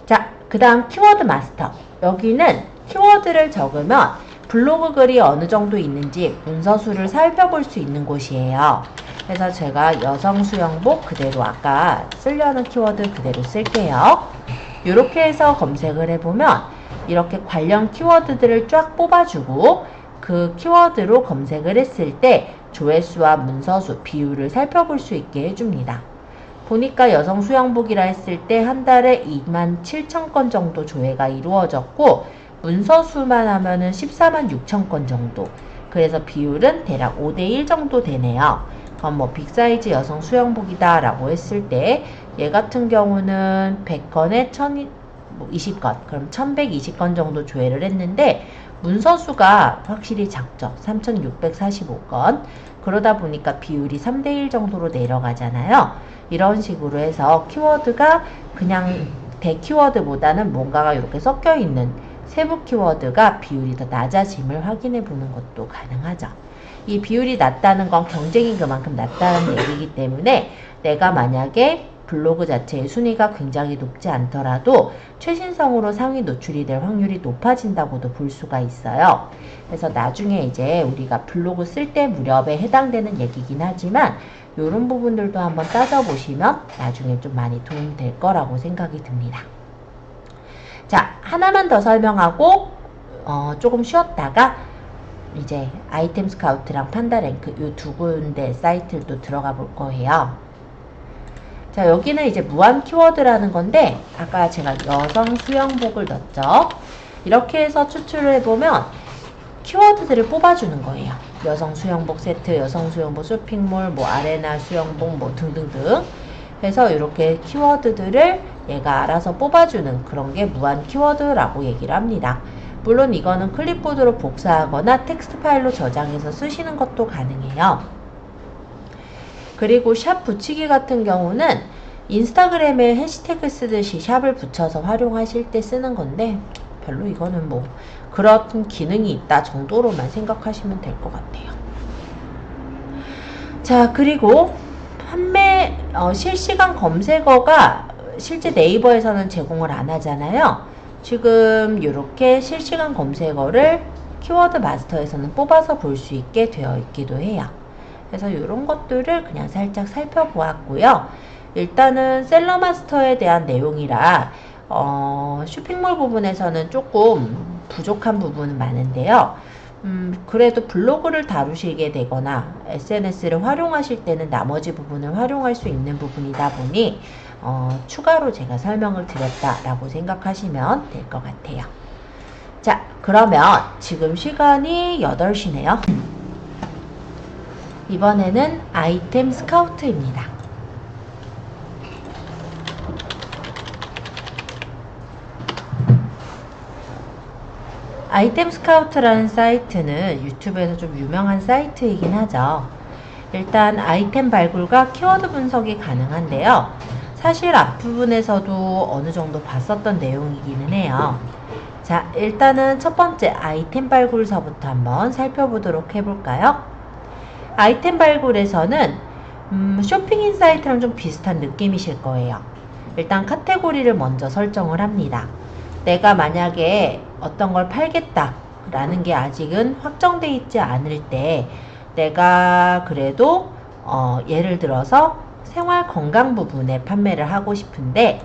자, 그 다음 키워드 마스터. 여기는 키워드를 적으면 블로그 글이 어느 정도 있는지 문서수를 살펴볼 수 있는 곳이에요. 그래서 제가 여성 수영복 그대로 아까 쓰려는 키워드 그대로 쓸게요. 이렇게 해서 검색을 해보면 이렇게 관련 키워드들을 쫙 뽑아주고 그 키워드로 검색을 했을 때 조회수와 문서수 비율을 살펴볼 수 있게 해줍니다. 보니까 여성 수영복이라 했을 때 한 달에 27,000건 정도 조회가 이루어졌고 문서수만 하면은 146,000건 정도. 그래서 비율은 대략 5대1 정도 되네요. 그럼 뭐 빅사이즈 여성 수영복이다 라고 했을 때 얘 같은 경우는 100건에 1020건 그럼 1120건 정도 조회를 했는데 문서수가 확실히 작죠. 3645건. 그러다 보니까 비율이 3대1 정도로 내려가잖아요. 이런 식으로 해서 키워드가 그냥 대키워드보다는 뭔가가 이렇게 섞여 있는 세부 키워드가 비율이 더 낮아짐을 확인해 보는 것도 가능하죠. 이 비율이 낮다는 건 경쟁이 그만큼 낮다는 얘기이기 때문에 내가 만약에 블로그 자체의 순위가 굉장히 높지 않더라도 최신성으로 상위 노출이 될 확률이 높아진다고도 볼 수가 있어요. 그래서 나중에 이제 우리가 블로그 쓸 때 무렵에 해당되는 얘기긴 하지만 이런 부분들도 한번 따져보시면 나중에 좀 많이 도움이 될 거라고 생각이 듭니다. 자, 하나만 더 설명하고 조금 쉬었다가 이제 아이템 스카우트랑 판다랭크 이 두 군데 사이트를 또 들어가 볼 거예요. 자, 여기는 이제 무한 키워드라는 건데 아까 제가 여성 수영복을 넣었죠. 이렇게 해서 추출을 해보면 키워드들을 뽑아주는 거예요. 여성 수영복 세트, 여성 수영복 쇼핑몰, 뭐 아레나 수영복 뭐 등등등 해서 이렇게 키워드들을 얘가 알아서 뽑아주는 그런 게 무한 키워드라고 얘기를 합니다. 물론 이거는 클립보드로 복사하거나 텍스트 파일로 저장해서 쓰시는 것도 가능해요. 그리고 샵 붙이기 같은 경우는 인스타그램에 해시태그 쓰듯이 샵을 붙여서 활용하실 때 쓰는 건데 별로 이거는 뭐 그런 기능이 있다 정도로만 생각하시면 될 것 같아요. 자, 그리고 판매 실시간 검색어가 실제 네이버에서는 제공을 안 하잖아요. 지금 이렇게 실시간 검색어를 키워드 마스터에서는 뽑아서 볼 수 있게 되어 있기도 해요. 그래서 이런 것들을 그냥 살짝 살펴보았고요. 일단은 셀러 마스터에 대한 내용이라 쇼핑몰 부분에서는 조금 부족한 부분은 많은데요. 그래도 블로그를 다루시게 되거나 SNS를 활용하실 때는 나머지 부분을 활용할 수 있는 부분이다 보니 추가로 제가 설명을 드렸다라고 생각하시면 될 것 같아요. 자, 그러면 지금 시간이 8시네요. 이번에는 아이템 스카우트입니다. 아이템 스카우트라는 사이트는 유튜브에서 좀 유명한 사이트이긴 하죠. 일단 아이템 발굴과 키워드 분석이 가능한데요. 사실 앞부분에서도 어느 정도 봤었던 내용이기는 해요. 자, 일단은 첫 번째 아이템 발굴서부터 한번 살펴보도록 해볼까요? 아이템 발굴에서는 쇼핑 인사이트랑 좀 비슷한 느낌이실 거예요. 일단 카테고리를 먼저 설정을 합니다. 내가 만약에 어떤 걸 팔겠다 라는 게 아직은 확정되어 있지 않을 때 내가 그래도 예를 들어서 생활 건강 부분에 판매를 하고 싶은데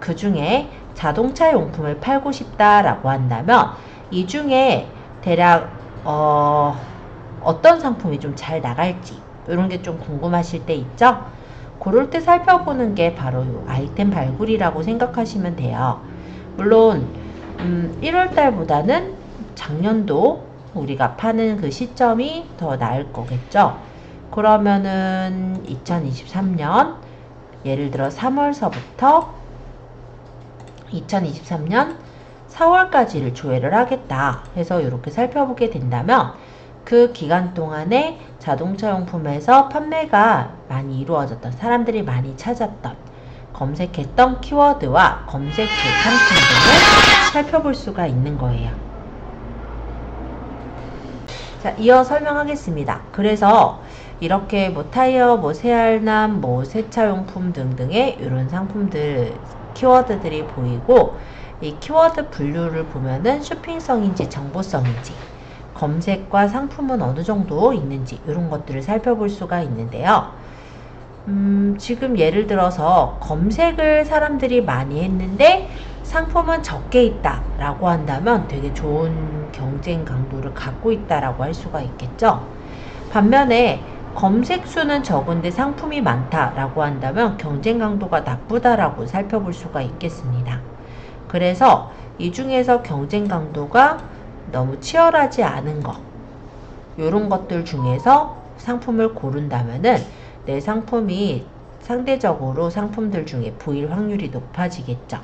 그 중에 자동차 용품을 팔고 싶다라고 한다면 이 중에 대략 어떤 상품이 좀 잘 나갈지 이런 게 좀 궁금하실 때 있죠? 그럴 때 살펴보는 게 바로 이 아이템 발굴이라고 생각하시면 돼요. 물론 1월달보다는 작년도 우리가 파는 그 시점이 더 나을 거겠죠. 그러면은 2023년 예를 들어 3월서부터 2023년 4월까지를 조회를 하겠다 해서 이렇게 살펴보게 된다면 그 기간 동안에 자동차 용품에서 판매가 많이 이루어졌던, 사람들이 많이 찾았던, 검색했던 키워드와 검색 상품 등을 살펴볼 수가 있는 거예요. 자, 이어 설명하겠습니다. 그래서 이렇게 뭐 타이어, 뭐 새알남, 뭐 세차용품 등등의 이런 상품들, 키워드들이 보이고 이 키워드 분류를 보면은 쇼핑성인지 정보성인지 검색과 상품은 어느 정도 있는지 이런 것들을 살펴볼 수가 있는데요. 지금 예를 들어서 검색을 사람들이 많이 했는데 상품은 적게 있다 라고 한다면 되게 좋은 경쟁 강도를 갖고 있다라고 할 수가 있겠죠. 반면에 검색 수는 적은데 상품이 많다라고 한다면 경쟁 강도가 나쁘다라고 살펴볼 수가 있겠습니다. 그래서 이 중에서 경쟁 강도가 너무 치열하지 않은 것, 이런 것들 중에서 상품을 고른다면은 내 상품이 상대적으로 상품들 중에 보일 확률이 높아지겠죠.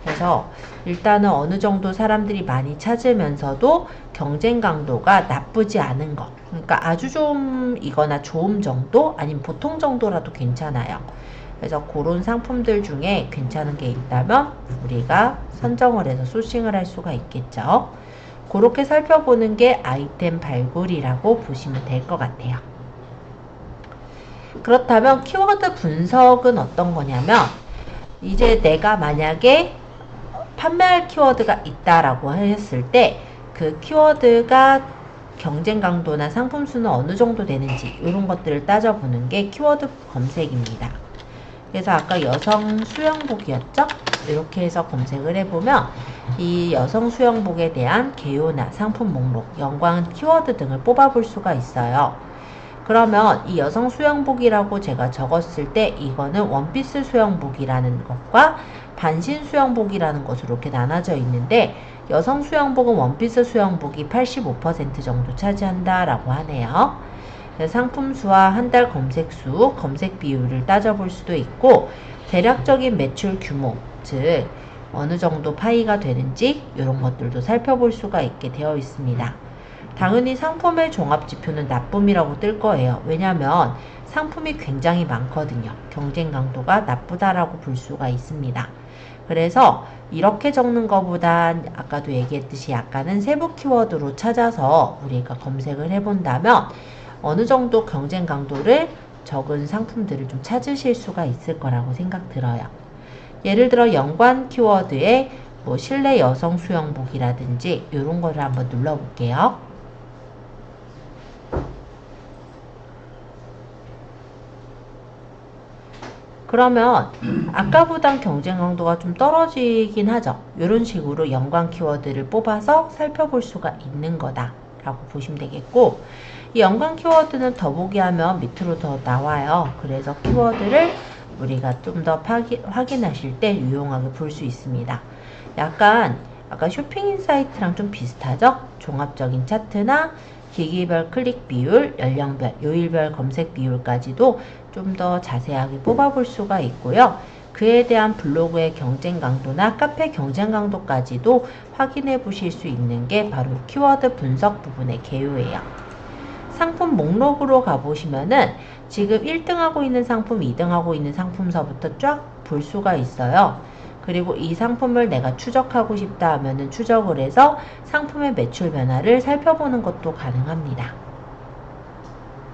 그래서 일단은 어느 정도 사람들이 많이 찾으면서도 경쟁 강도가 나쁘지 않은 것, 그러니까 아주 좀 이거나 좋음 정도 아니면 보통 정도라도 괜찮아요. 그래서 그런 상품들 중에 괜찮은 게 있다면 우리가 선정을 해서 소싱을 할 수가 있겠죠. 그렇게 살펴보는 게 아이템 발굴이라고 보시면 될 것 같아요. 그렇다면 키워드 분석은 어떤 거냐면 이제 내가 만약에 판매할 키워드가 있다라고 했을 때 그 키워드가 경쟁 강도나 상품 수는 어느 정도 되는지 이런 것들을 따져보는 게 키워드 검색입니다. 그래서 아까 여성 수영복이었죠? 이렇게 해서 검색을 해보면 이 여성 수영복에 대한 개요나 상품 목록, 연관 키워드 등을 뽑아볼 수가 있어요. 그러면 이 여성 수영복이라고 제가 적었을 때 이거는 원피스 수영복이라는 것과 반신 수영복이라는 것으로 이렇게 나눠져 있는데, 여성 수영복은 원피스 수영복이 85% 정도 차지한다라고 하네요. 상품 수와 한 달 검색 수, 검색 비율을 따져볼 수도 있고, 대략적인 매출 규모, 즉 어느 정도 파이가 되는지 이런 것들도 살펴볼 수가 있게 되어 있습니다. 당연히 상품의 종합지표는 나쁨이라고 뜰 거예요. 왜냐하면 상품이 굉장히 많거든요. 경쟁 강도가 나쁘다라고 볼 수가 있습니다. 그래서 이렇게 적는 것보단 아까도 얘기했듯이 약간은 세부 키워드로 찾아서 우리가 검색을 해본다면 어느 정도 경쟁 강도를 적은 상품들을 좀 찾으실 수가 있을 거라고 생각 들어요. 예를 들어 연관 키워드에 뭐 실내 여성 수영복이라든지 이런 거를 한번 눌러볼게요. 그러면 아까보단 경쟁 강도가 좀 떨어지긴 하죠. 이런 식으로 연관 키워드를 뽑아서 살펴볼 수가 있는 거다라고 보시면 되겠고, 이 연관 키워드는 더보기 하면 밑으로 더 나와요. 그래서 키워드를 우리가 좀 더 확인하실 때 유용하게 볼 수 있습니다. 약간 아까 쇼핑인사이트랑 좀 비슷하죠? 종합적인 차트나 기기별 클릭 비율, 연령별, 요일별 검색 비율까지도 좀 더 자세하게 뽑아볼 수가 있고요. 그에 대한 블로그의 경쟁 강도나 카페 경쟁 강도까지도 확인해 보실 수 있는 게 바로 키워드 분석 부분의 개요예요. 상품 목록으로 가보시면은 지금 1등하고 있는 상품, 2등하고 있는 상품서부터 쫙 볼 수가 있어요. 그리고 이 상품을 내가 추적하고 싶다 하면은 추적을 해서 상품의 매출 변화를 살펴보는 것도 가능합니다.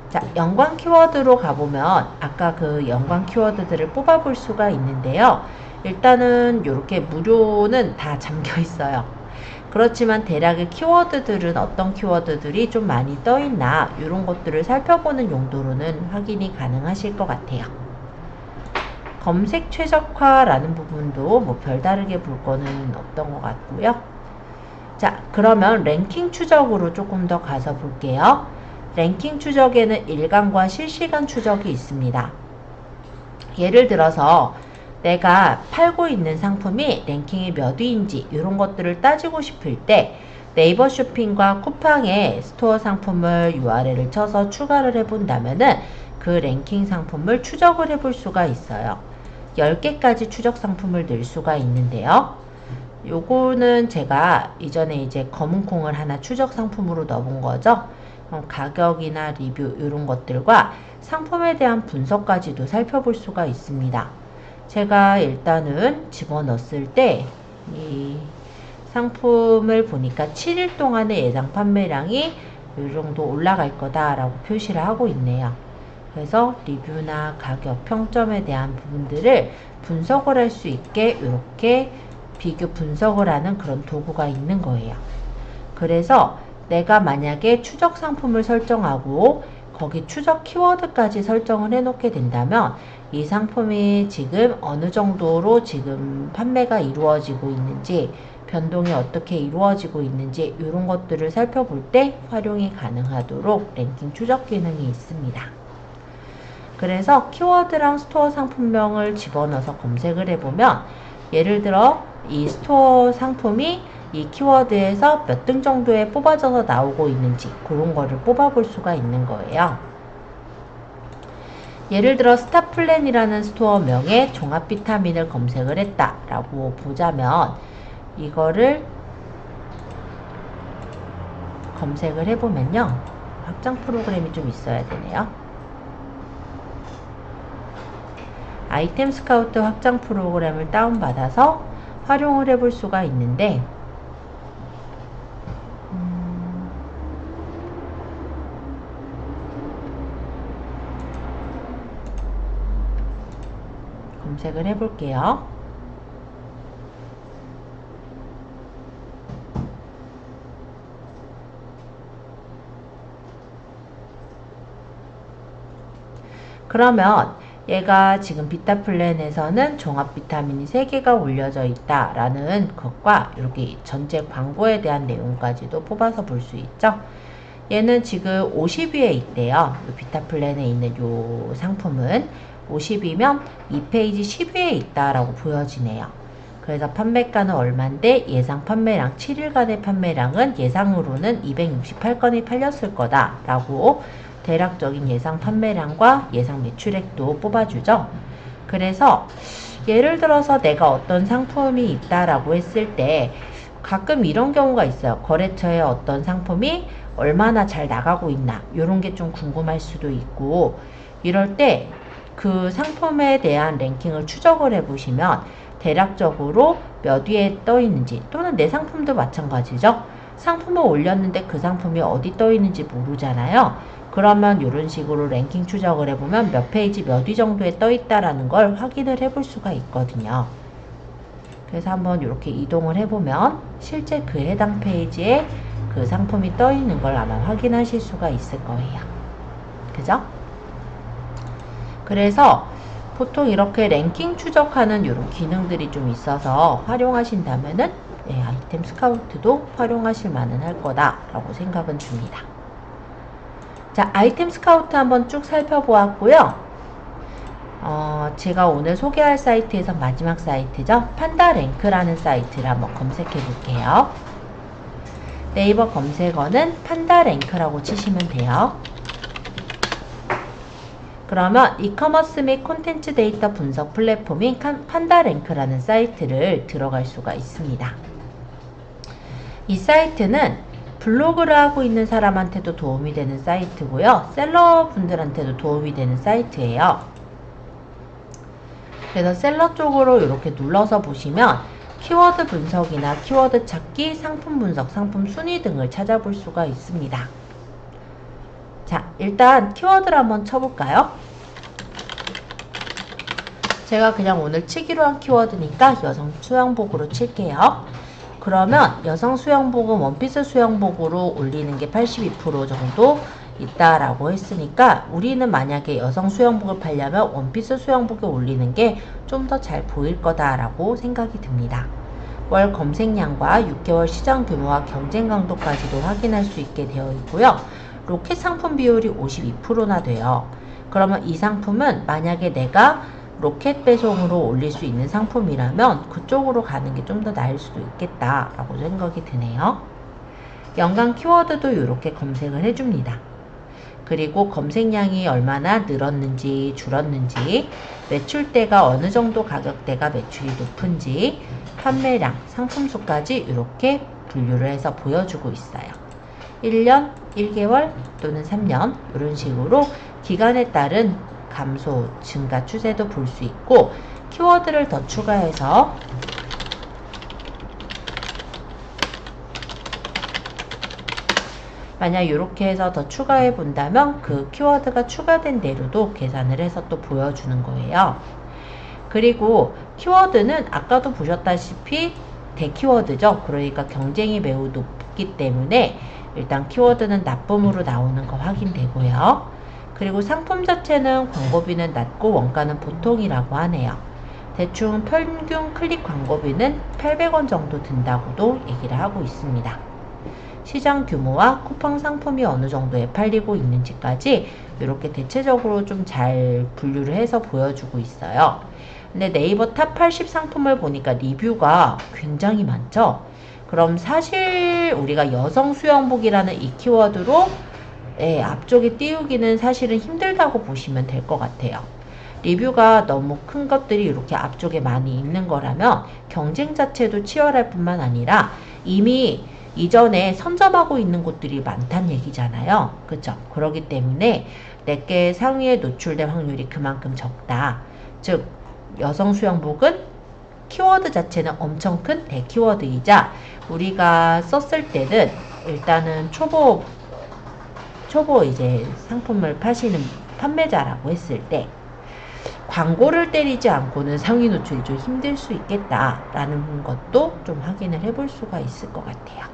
자, 연관 키워드로 가보면 아까 그 연관 키워드들을 뽑아볼 수가 있는데요. 일단은 이렇게 무료는 다 잠겨 있어요. 그렇지만 대략의 키워드들은 어떤 키워드들이 좀 많이 떠있나 이런 것들을 살펴보는 용도로는 확인이 가능하실 것 같아요. 검색 최적화라는 부분도 뭐 별다르게 볼 거는 없던 것 같고요. 자, 그러면 랭킹 추적으로 조금 더 가서 볼게요. 랭킹 추적에는 일간과 실시간 추적이 있습니다. 예를 들어서 내가 팔고 있는 상품이 랭킹이 몇 위인지 이런 것들을 따지고 싶을 때 네이버 쇼핑과 쿠팡에 스토어 상품을 URL을 쳐서 추가를 해본다면은 그 랭킹 상품을 추적을 해볼 수가 있어요. 10개까지 추적 상품을 넣을 수가 있는데요. 요거는 제가 이전에 이제 검은콩을 하나 추적 상품으로 넣어본 거죠. 가격이나 리뷰 이런 것들과 상품에 대한 분석까지도 살펴볼 수가 있습니다. 제가 일단은 집어넣었을 때 이 상품을 보니까 7일 동안의 예상 판매량이 이 정도 올라갈 거다라고 표시를 하고 있네요. 그래서 리뷰나 가격, 평점에 대한 부분들을 분석을 할 수 있게 이렇게 비교 분석을 하는 그런 도구가 있는 거예요. 그래서 내가 만약에 추적 상품을 설정하고 거기 추적 키워드까지 설정을 해놓게 된다면 이 상품이 지금 어느 정도로 지금 판매가 이루어지고 있는지, 변동이 어떻게 이루어지고 있는지 이런 것들을 살펴볼 때 활용이 가능하도록 랭킹 추적 기능이 있습니다. 그래서 키워드랑 스토어 상품명을 집어넣어서 검색을 해보면 예를 들어 이 스토어 상품이 이 키워드에서 몇 등 정도에 뽑아져서 나오고 있는지 그런 거를 뽑아볼 수가 있는 거예요. 예를 들어 스타플랜이라는 스토어명에 종합 비타민을 검색을 했다라고 보자면 이거를 검색을 해보면요. 확장 프로그램이 좀 있어야 되네요. 아이템 스카우트 확장 프로그램을 다운받아서 활용을 해볼 수가 있는데 검색을 해볼게요. 그러면 얘가 지금 비타플랜에서는 종합 비타민이 3개가 올려져 있다라는 것과 이렇게 전체 광고에 대한 내용까지도 뽑아서 볼 수 있죠. 얘는 지금 50위에 있대요. 요 비타플랜에 있는 요 상품은 50이면 이 페이지 10위에 있다라고 보여지네요. 그래서 판매가는 얼만데 예상 판매량 7일간의 판매량은 예상으로는 268건이 팔렸을 거다라고 대략적인 예상 판매량과 예상 매출액도 뽑아주죠. 그래서 예를 들어서 내가 어떤 상품이 있다라고 했을 때 가끔 이런 경우가 있어요. 거래처에 어떤 상품이 얼마나 잘 나가고 있나 이런 게 좀 궁금할 수도 있고, 이럴 때 그 상품에 대한 랭킹을 추적을 해보시면 대략적으로 몇 위에 떠 있는지, 또는 내 상품도 마찬가지죠. 상품을 올렸는데 그 상품이 어디 떠 있는지 모르잖아요. 그러면 이런 식으로 랭킹 추적을 해보면 몇 페이지 몇 위 정도에 떠 있다라는 걸 확인을 해볼 수가 있거든요. 그래서 한번 이렇게 이동을 해보면 실제 그 해당 페이지에 그 상품이 떠 있는 걸 아마 확인하실 수가 있을 거예요. 그죠? 그래서 보통 이렇게 랭킹 추적하는 이런 기능들이 좀 있어서 활용하신다면은 아이템 스카우트도 활용하실 만은 할 거다라고 생각은 듭니다. 자, 아이템 스카우트 한번 쭉 살펴보았고요. 제가 오늘 소개할 사이트에서 마지막 사이트죠. 판다랭크라는 사이트를 한번 검색해 볼게요. 네이버 검색어는 판다랭크라고 치시면 돼요. 그러면 이커머스 및 콘텐츠 데이터 분석 플랫폼인 판다랭크라는 사이트를 들어갈 수가 있습니다. 이 사이트는 블로그를 하고 있는 사람한테도 도움이 되는 사이트고요. 셀러 분들한테도 도움이 되는 사이트예요. 그래서 셀러 쪽으로 이렇게 눌러서 보시면 키워드 분석이나 키워드 찾기, 상품 분석, 상품 순위 등을 찾아볼 수가 있습니다. 자, 일단 키워드를 한번 쳐볼까요? 제가 그냥 오늘 치기로 한 키워드니까 여성 수영복으로 칠게요. 그러면 여성 수영복은 원피스 수영복으로 올리는 게 82% 정도 있다라고 했으니까 우리는 만약에 여성 수영복을 팔려면 원피스 수영복에 올리는 게 좀 더 잘 보일 거다라고 생각이 듭니다. 월 검색량과 6개월 시장 규모와 경쟁 강도까지도 확인할 수 있게 되어 있고요. 로켓 상품 비율이 52%나 돼요. 그러면 이 상품은 만약에 내가 로켓 배송으로 올릴 수 있는 상품이라면 그쪽으로 가는 게 좀 더 나을 수도 있겠다라고 생각이 드네요. 연간 키워드도 이렇게 검색을 해줍니다. 그리고 검색량이 얼마나 늘었는지 줄었는지, 매출대가 어느 정도 가격대가 매출이 높은지, 판매량, 상품수까지 이렇게 분류를 해서 보여주고 있어요. 1년, 1개월 또는 3년 이런 식으로 기간에 따른 감소, 증가 추세도 볼 수 있고, 키워드를 더 추가해서 만약 이렇게 해서 더 추가해 본다면 그 키워드가 추가된 대로도 계산을 해서 또 보여주는 거예요. 그리고 키워드는 아까도 보셨다시피 대키워드죠. 그러니까 경쟁이 매우 높기 때문에 일단 키워드는 나쁨으로 나오는 거 확인되고요. 그리고 상품 자체는 광고비는 낮고 원가는 보통이라고 하네요. 대충 평균 클릭 광고비는 800원 정도 든다고도 얘기를 하고 있습니다. 시장 규모와 쿠팡 상품이 어느 정도에 팔리고 있는지까지 이렇게 대체적으로 좀 잘 분류를 해서 보여주고 있어요. 근데 네이버 탑 80 상품을 보니까 리뷰가 굉장히 많죠. 그럼 사실 우리가 여성 수영복이라는 이 키워드로 앞쪽에 띄우기는 사실은 힘들다고 보시면 될 것 같아요. 리뷰가 너무 큰 것들이 이렇게 앞쪽에 많이 있는 거라면 경쟁 자체도 치열할 뿐만 아니라 이미 이전에 선점하고 있는 곳들이 많다는 얘기잖아요. 그쵸? 그렇기 때문에 내게 상위에 노출될 확률이 그만큼 적다. 즉 여성 수영복은 키워드 자체는 엄청 큰 대키워드이자 우리가 썼을 때는 일단은 초보 이제 상품을 파시는 판매자라고 했을 때 광고를 때리지 않고는 상위 노출이 좀 힘들 수 있겠다라는 것도 좀 확인을 해볼 수가 있을 것 같아요.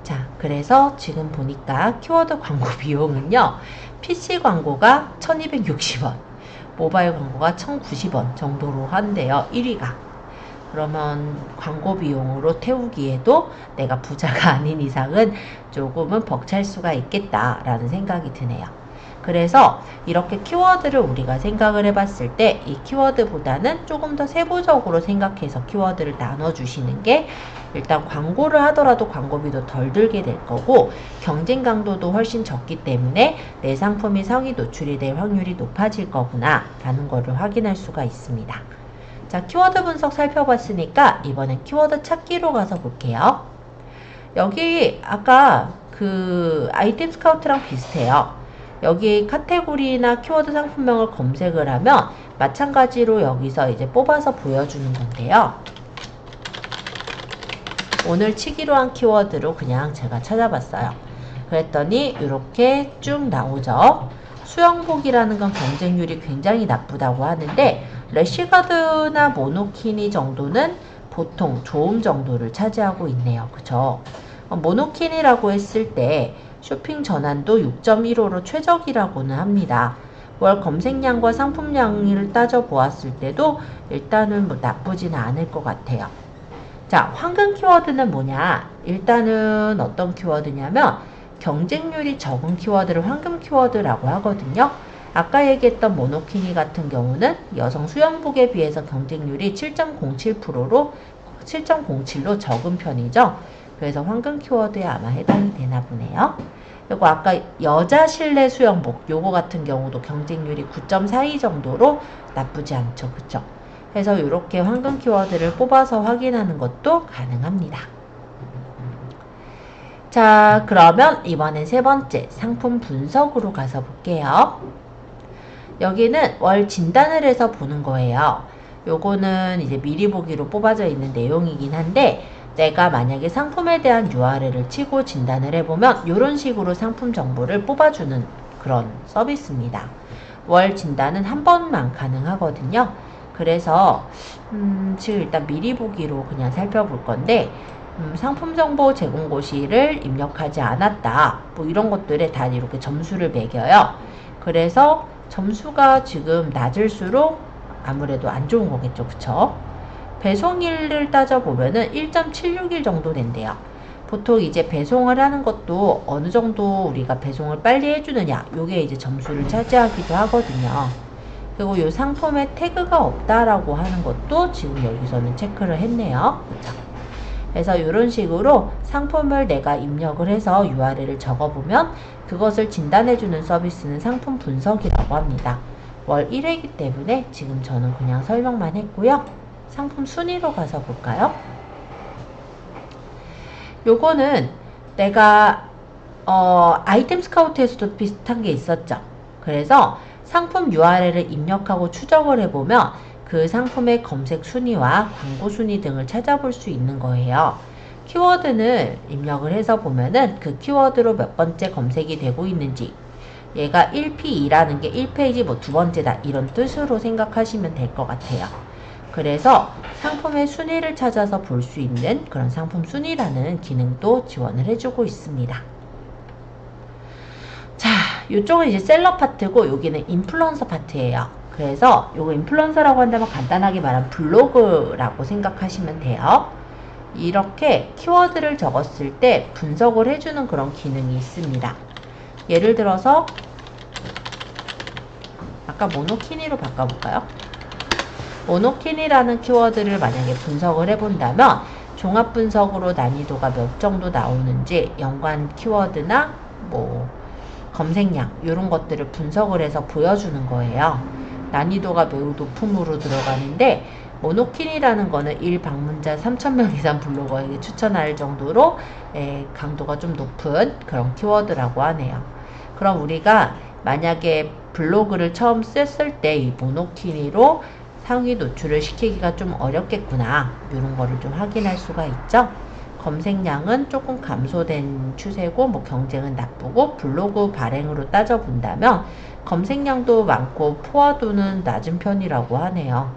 자, 그래서 지금 보니까 키워드 광고 비용은요, PC 광고가 1260원, 모바일 광고가 1090원 정도로 한대요. 1위가. 그러면 광고 비용으로 태우기에도 내가 부자가 아닌 이상은 조금은 벅찰 수가 있겠다라는 생각이 드네요. 그래서 이렇게 키워드를 우리가 생각을 해봤을 때 이 키워드보다는 조금 더 세부적으로 생각해서 키워드를 나눠주시는 게 일단 광고를 하더라도 광고비도 덜 들게 될 거고 경쟁 강도도 훨씬 적기 때문에 내 상품이 상위 노출이 될 확률이 높아질 거구나 라는 거를 확인할 수가 있습니다. 자, 키워드 분석 살펴봤으니까 이번엔 키워드 찾기로 가서 볼게요. 여기 아까 그 아이템 스카우트랑 비슷해요. 여기 카테고리나 키워드 상품명을 검색을 하면 마찬가지로 여기서 이제 뽑아서 보여주는 건데요. 오늘 치기로 한 키워드로 그냥 제가 찾아봤어요. 그랬더니 이렇게 쭉 나오죠. 수영복이라는 건 경쟁률이 굉장히 나쁘다고 하는데 래쉬가드나 모노키니 정도는 보통 좋음 정도를 차지하고 있네요. 그쵸? 모노키니라고 했을 때 쇼핑 전환도 6.15로 최적이라고는 합니다. 월 검색량과 상품량을 따져보았을 때도 일단은 뭐 나쁘지는 않을 것 같아요. 자, 황금 키워드는 뭐냐? 일단은 어떤 키워드냐면 경쟁률이 적은 키워드를 황금 키워드라고 하거든요. 아까 얘기했던 모노키니 같은 경우는 여성 수영복에 비해서 경쟁률이 7.07%로 7.07로 적은 편이죠. 그래서 황금 키워드에 아마 해당이 되나 보네요. 그리고 아까 여자 실내 수영복 요거 같은 경우도 경쟁률이 9.42 정도로 나쁘지 않죠. 그쵸? 그래서 이렇게 황금 키워드를 뽑아서 확인하는 것도 가능합니다. 자, 그러면 이번엔 세 번째 상품 분석으로 가서 볼게요. 여기는 월 진단을 해서 보는 거예요. 요거는 이제 미리 보기로 뽑아져 있는 내용이긴 한데 내가 만약에 상품에 대한 URL을 치고 진단을 해보면 이런 식으로 상품 정보를 뽑아주는 그런 서비스입니다. 월 진단은 한 번만 가능하거든요. 그래서 지금 일단 미리 보기로 그냥 살펴볼 건데 상품 정보 제공 고시를 입력하지 않았다. 뭐 이런 것들에 다 이렇게 점수를 매겨요. 그래서 점수가 지금 낮을수록 아무래도 안 좋은 거겠죠. 그쵸? 배송일을 따져보면은 1.76일 정도 된대요. 보통 이제 배송을 하는 것도 어느 정도 우리가 배송을 빨리 해주느냐, 요게 이제 점수를 차지하기도 하거든요. 그리고 이 상품에 태그가 없다라고 하는 것도 지금 여기서는 체크를 했네요. 그쵸? 그래서 이런 식으로 상품을 내가 입력을 해서 URL을 적어보면 그것을 진단해주는 서비스는 상품 분석이라고 합니다. 월 1회이기 때문에 지금 저는 그냥 설명만 했고요. 상품 순위로 가서 볼까요? 요거는 내가 아이템 스카우트에서도 비슷한 게 있었죠. 그래서 상품 URL을 입력하고 추적을 해보면 그 상품의 검색 순위와 광고 순위 등을 찾아볼 수 있는 거예요. 키워드를 입력을 해서 보면은 그 키워드로 몇 번째 검색이 되고 있는지 얘가 1P2라는 게 1페이지 뭐 두 번째다 이런 뜻으로 생각하시면 될 것 같아요. 그래서 상품의 순위를 찾아서 볼 수 있는 그런 상품 순위라는 기능도 지원을 해주고 있습니다. 자, 이쪽은 이제 셀러 파트고 여기는 인플루언서 파트예요. 그래서 요거 인플루언서라고 한다면 간단하게 말하면 블로그라고 생각하시면 돼요. 이렇게 키워드를 적었을 때 분석을 해주는 그런 기능이 있습니다. 예를 들어서 아까 모노키니로 바꿔볼까요? 모노키니라는 키워드를 만약에 분석을 해본다면 종합 분석으로 난이도가 몇 정도 나오는지 연관 키워드나 뭐 검색량 이런 것들을 분석을 해서 보여주는 거예요. 난이도가 매우 높음으로 들어가는데 모노킨이라는 거는 1방문자 3,000명 이상 블로거에게 추천할 정도로 강도가 좀 높은 그런 키워드라고 하네요. 그럼 우리가 만약에 블로그를 처음 썼을 때 이 모노키니로 상위 노출을 시키기가 좀 어렵겠구나 이런 거를 좀 확인할 수가 있죠. 검색량은 조금 감소된 추세고 뭐 경쟁은 나쁘고 블로그 발행으로 따져본다면 검색량도 많고 포화도는 낮은 편이라고 하네요.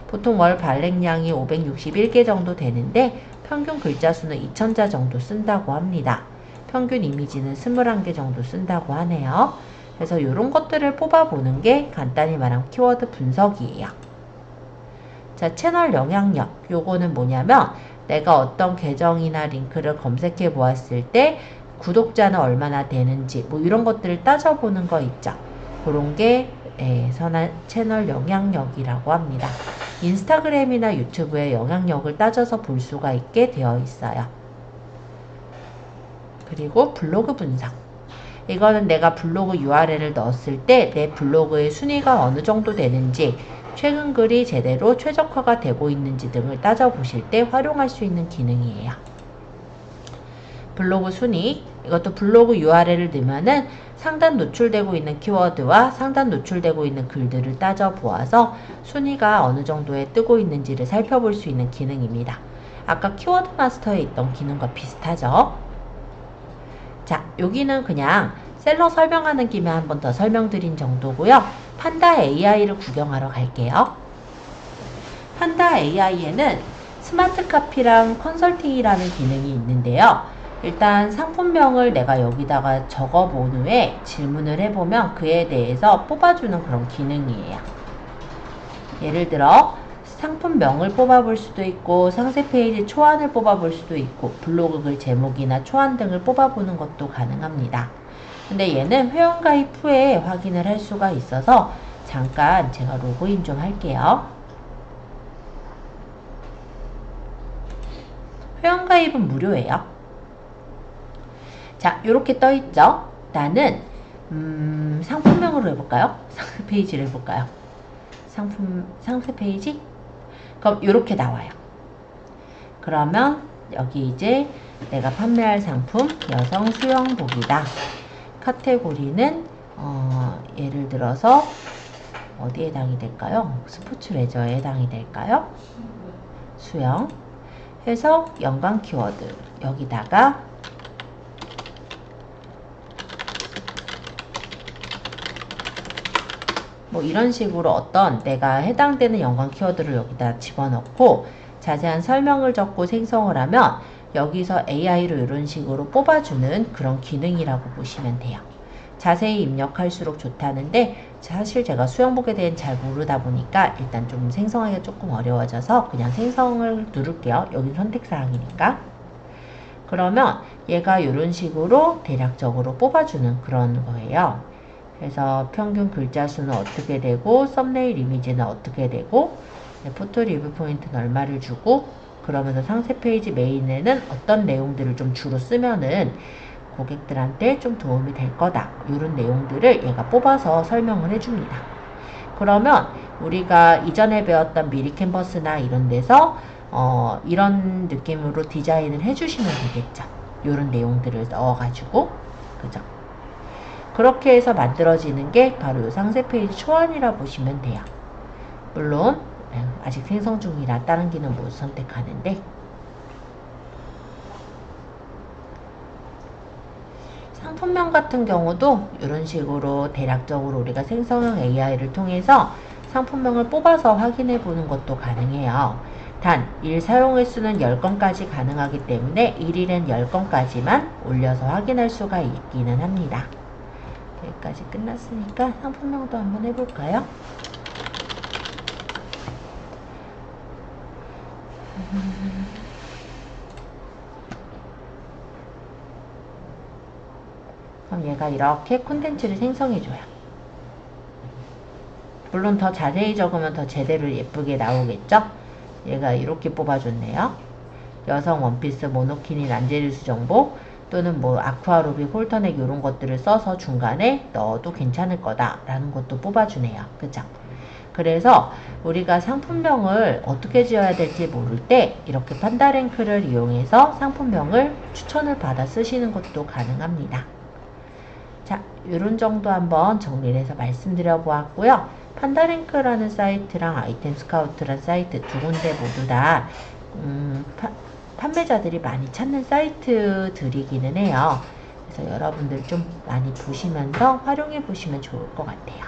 보통 월 발행량이 561개 정도 되는데 평균 글자 수는 2000자 정도 쓴다고 합니다. 평균 이미지는 21개 정도 쓴다고 하네요. 그래서 이런 것들을 뽑아보는 게 간단히 말하면 키워드 분석이에요. 자, 채널 영향력. 요거는 뭐냐면 내가 어떤 계정이나 링크를 검색해 보았을 때 구독자는 얼마나 되는지 뭐 이런 것들을 따져보는 거 있죠. 그런 게 채널 영향력이라고 합니다. 인스타그램이나 유튜브의 영향력을 따져서 볼 수가 있게 되어 있어요. 그리고 블로그 분석. 이거는 내가 블로그 URL을 넣었을 때 내 블로그의 순위가 어느 정도 되는지, 최근 글이 제대로 최적화가 되고 있는지 등을 따져보실 때 활용할 수 있는 기능이에요. 블로그 순위. 이것도 블로그 URL을 넣으면은 상단 노출되고 있는 키워드와 상단 노출되고 있는 글들을 따져보아서 순위가 어느 정도에 뜨고 있는지를 살펴볼 수 있는 기능입니다. 아까 키워드 마스터에 있던 기능과 비슷하죠? 자, 여기는 그냥 셀러 설명하는 김에 한 번 더 설명드린 정도고요. 판다 AI를 구경하러 갈게요. 판다 AI에는 스마트 카피랑 컨설팅이라는 기능이 있는데요. 일단 상품명을 내가 여기다가 적어본 후에 질문을 해보면 그에 대해서 뽑아주는 그런 기능이에요. 예를 들어 상품명을 뽑아볼 수도 있고 상세 페이지 초안을 뽑아볼 수도 있고 블로그 글 제목이나 초안 등을 뽑아보는 것도 가능합니다. 근데 얘는 회원가입 후에 확인을 할 수가 있어서 잠깐 제가 로그인 좀 할게요. 회원가입은 무료예요. 자, 이렇게 떠있죠? 나는 상품명으로 해볼까요? 상세 페이지를 해볼까요? 상세 페이지? 그럼 이렇게 나와요. 그러면 여기 이제 내가 판매할 상품 여성 수영복이다. 카테고리는 예를 들어서 어디에 해당이 될까요? 스포츠 레저에 해당이 될까요? 수영 해서 연관 키워드 여기다가 뭐 이런 식으로 어떤 내가 해당되는 연관 키워드를 여기다 집어넣고 자세한 설명을 적고 생성을 하면 여기서 AI로 이런 식으로 뽑아주는 그런 기능이라고 보시면 돼요. 자세히 입력할수록 좋다는데 사실 제가 수영복에 대해 잘 모르다 보니까 일단 좀 생성하기가 조금 어려워져서 그냥 생성을 누를게요. 여긴 선택사항이니까. 그러면 얘가 이런 식으로 대략적으로 뽑아주는 그런 거예요. 그래서 평균 글자 수는 어떻게 되고 썸네일 이미지는 어떻게 되고 포토 리뷰 포인트는 얼마를 주고 그러면서 상세 페이지 메인에는 어떤 내용들을 좀 주로 쓰면은 고객들한테 좀 도움이 될 거다. 이런 내용들을 얘가 뽑아서 설명을 해줍니다. 그러면 우리가 이전에 배웠던 미리 캔버스나 이런 데서 이런 느낌으로 디자인을 해주시면 되겠죠. 이런 내용들을 넣어가지고 그죠? 그렇게 해서 만들어지는 게 바로 이 상세 페이지 초안이라 보시면 돼요. 물론 아직 생성 중이라 다른 기능 못 선택하는데 상품명 같은 경우도 이런 식으로 대략적으로 우리가 생성형 AI를 통해서 상품명을 뽑아서 확인해 보는 것도 가능해요. 단, 일 사용 횟수는 10건까지 가능하기 때문에 일일엔 10건까지만 올려서 확인할 수가 있기는 합니다. 여기까지 끝났으니까 상품명도 한번 해볼까요? 그럼 얘가 이렇게 콘텐츠를 생성해줘요. 물론 더 자세히 적으면 더 제대로 예쁘게 나오겠죠? 얘가 이렇게 뽑아줬네요. 여성 원피스, 모노키니, 란제리수 정보 또는 뭐 아쿠아로빅, 홀터넥 이런 것들을 써서 중간에 넣어도 괜찮을 거다 라는 것도 뽑아주네요. 그죠? 그래서 우리가 상품명을 어떻게 지어야 될지 모를 때 이렇게 판다랭크를 이용해서 상품명을 추천을 받아 쓰시는 것도 가능합니다. 자, 이런 정도 한번 정리를 해서 말씀드려 보았고요. 판다랭크라는 사이트랑 아이템 스카우트라는 사이트 두 군데 모두 다 판매자들이 많이 찾는 사이트들이기는 해요. 그래서 여러분들 좀 많이 보시면서 활용해 보시면 좋을 것 같아요.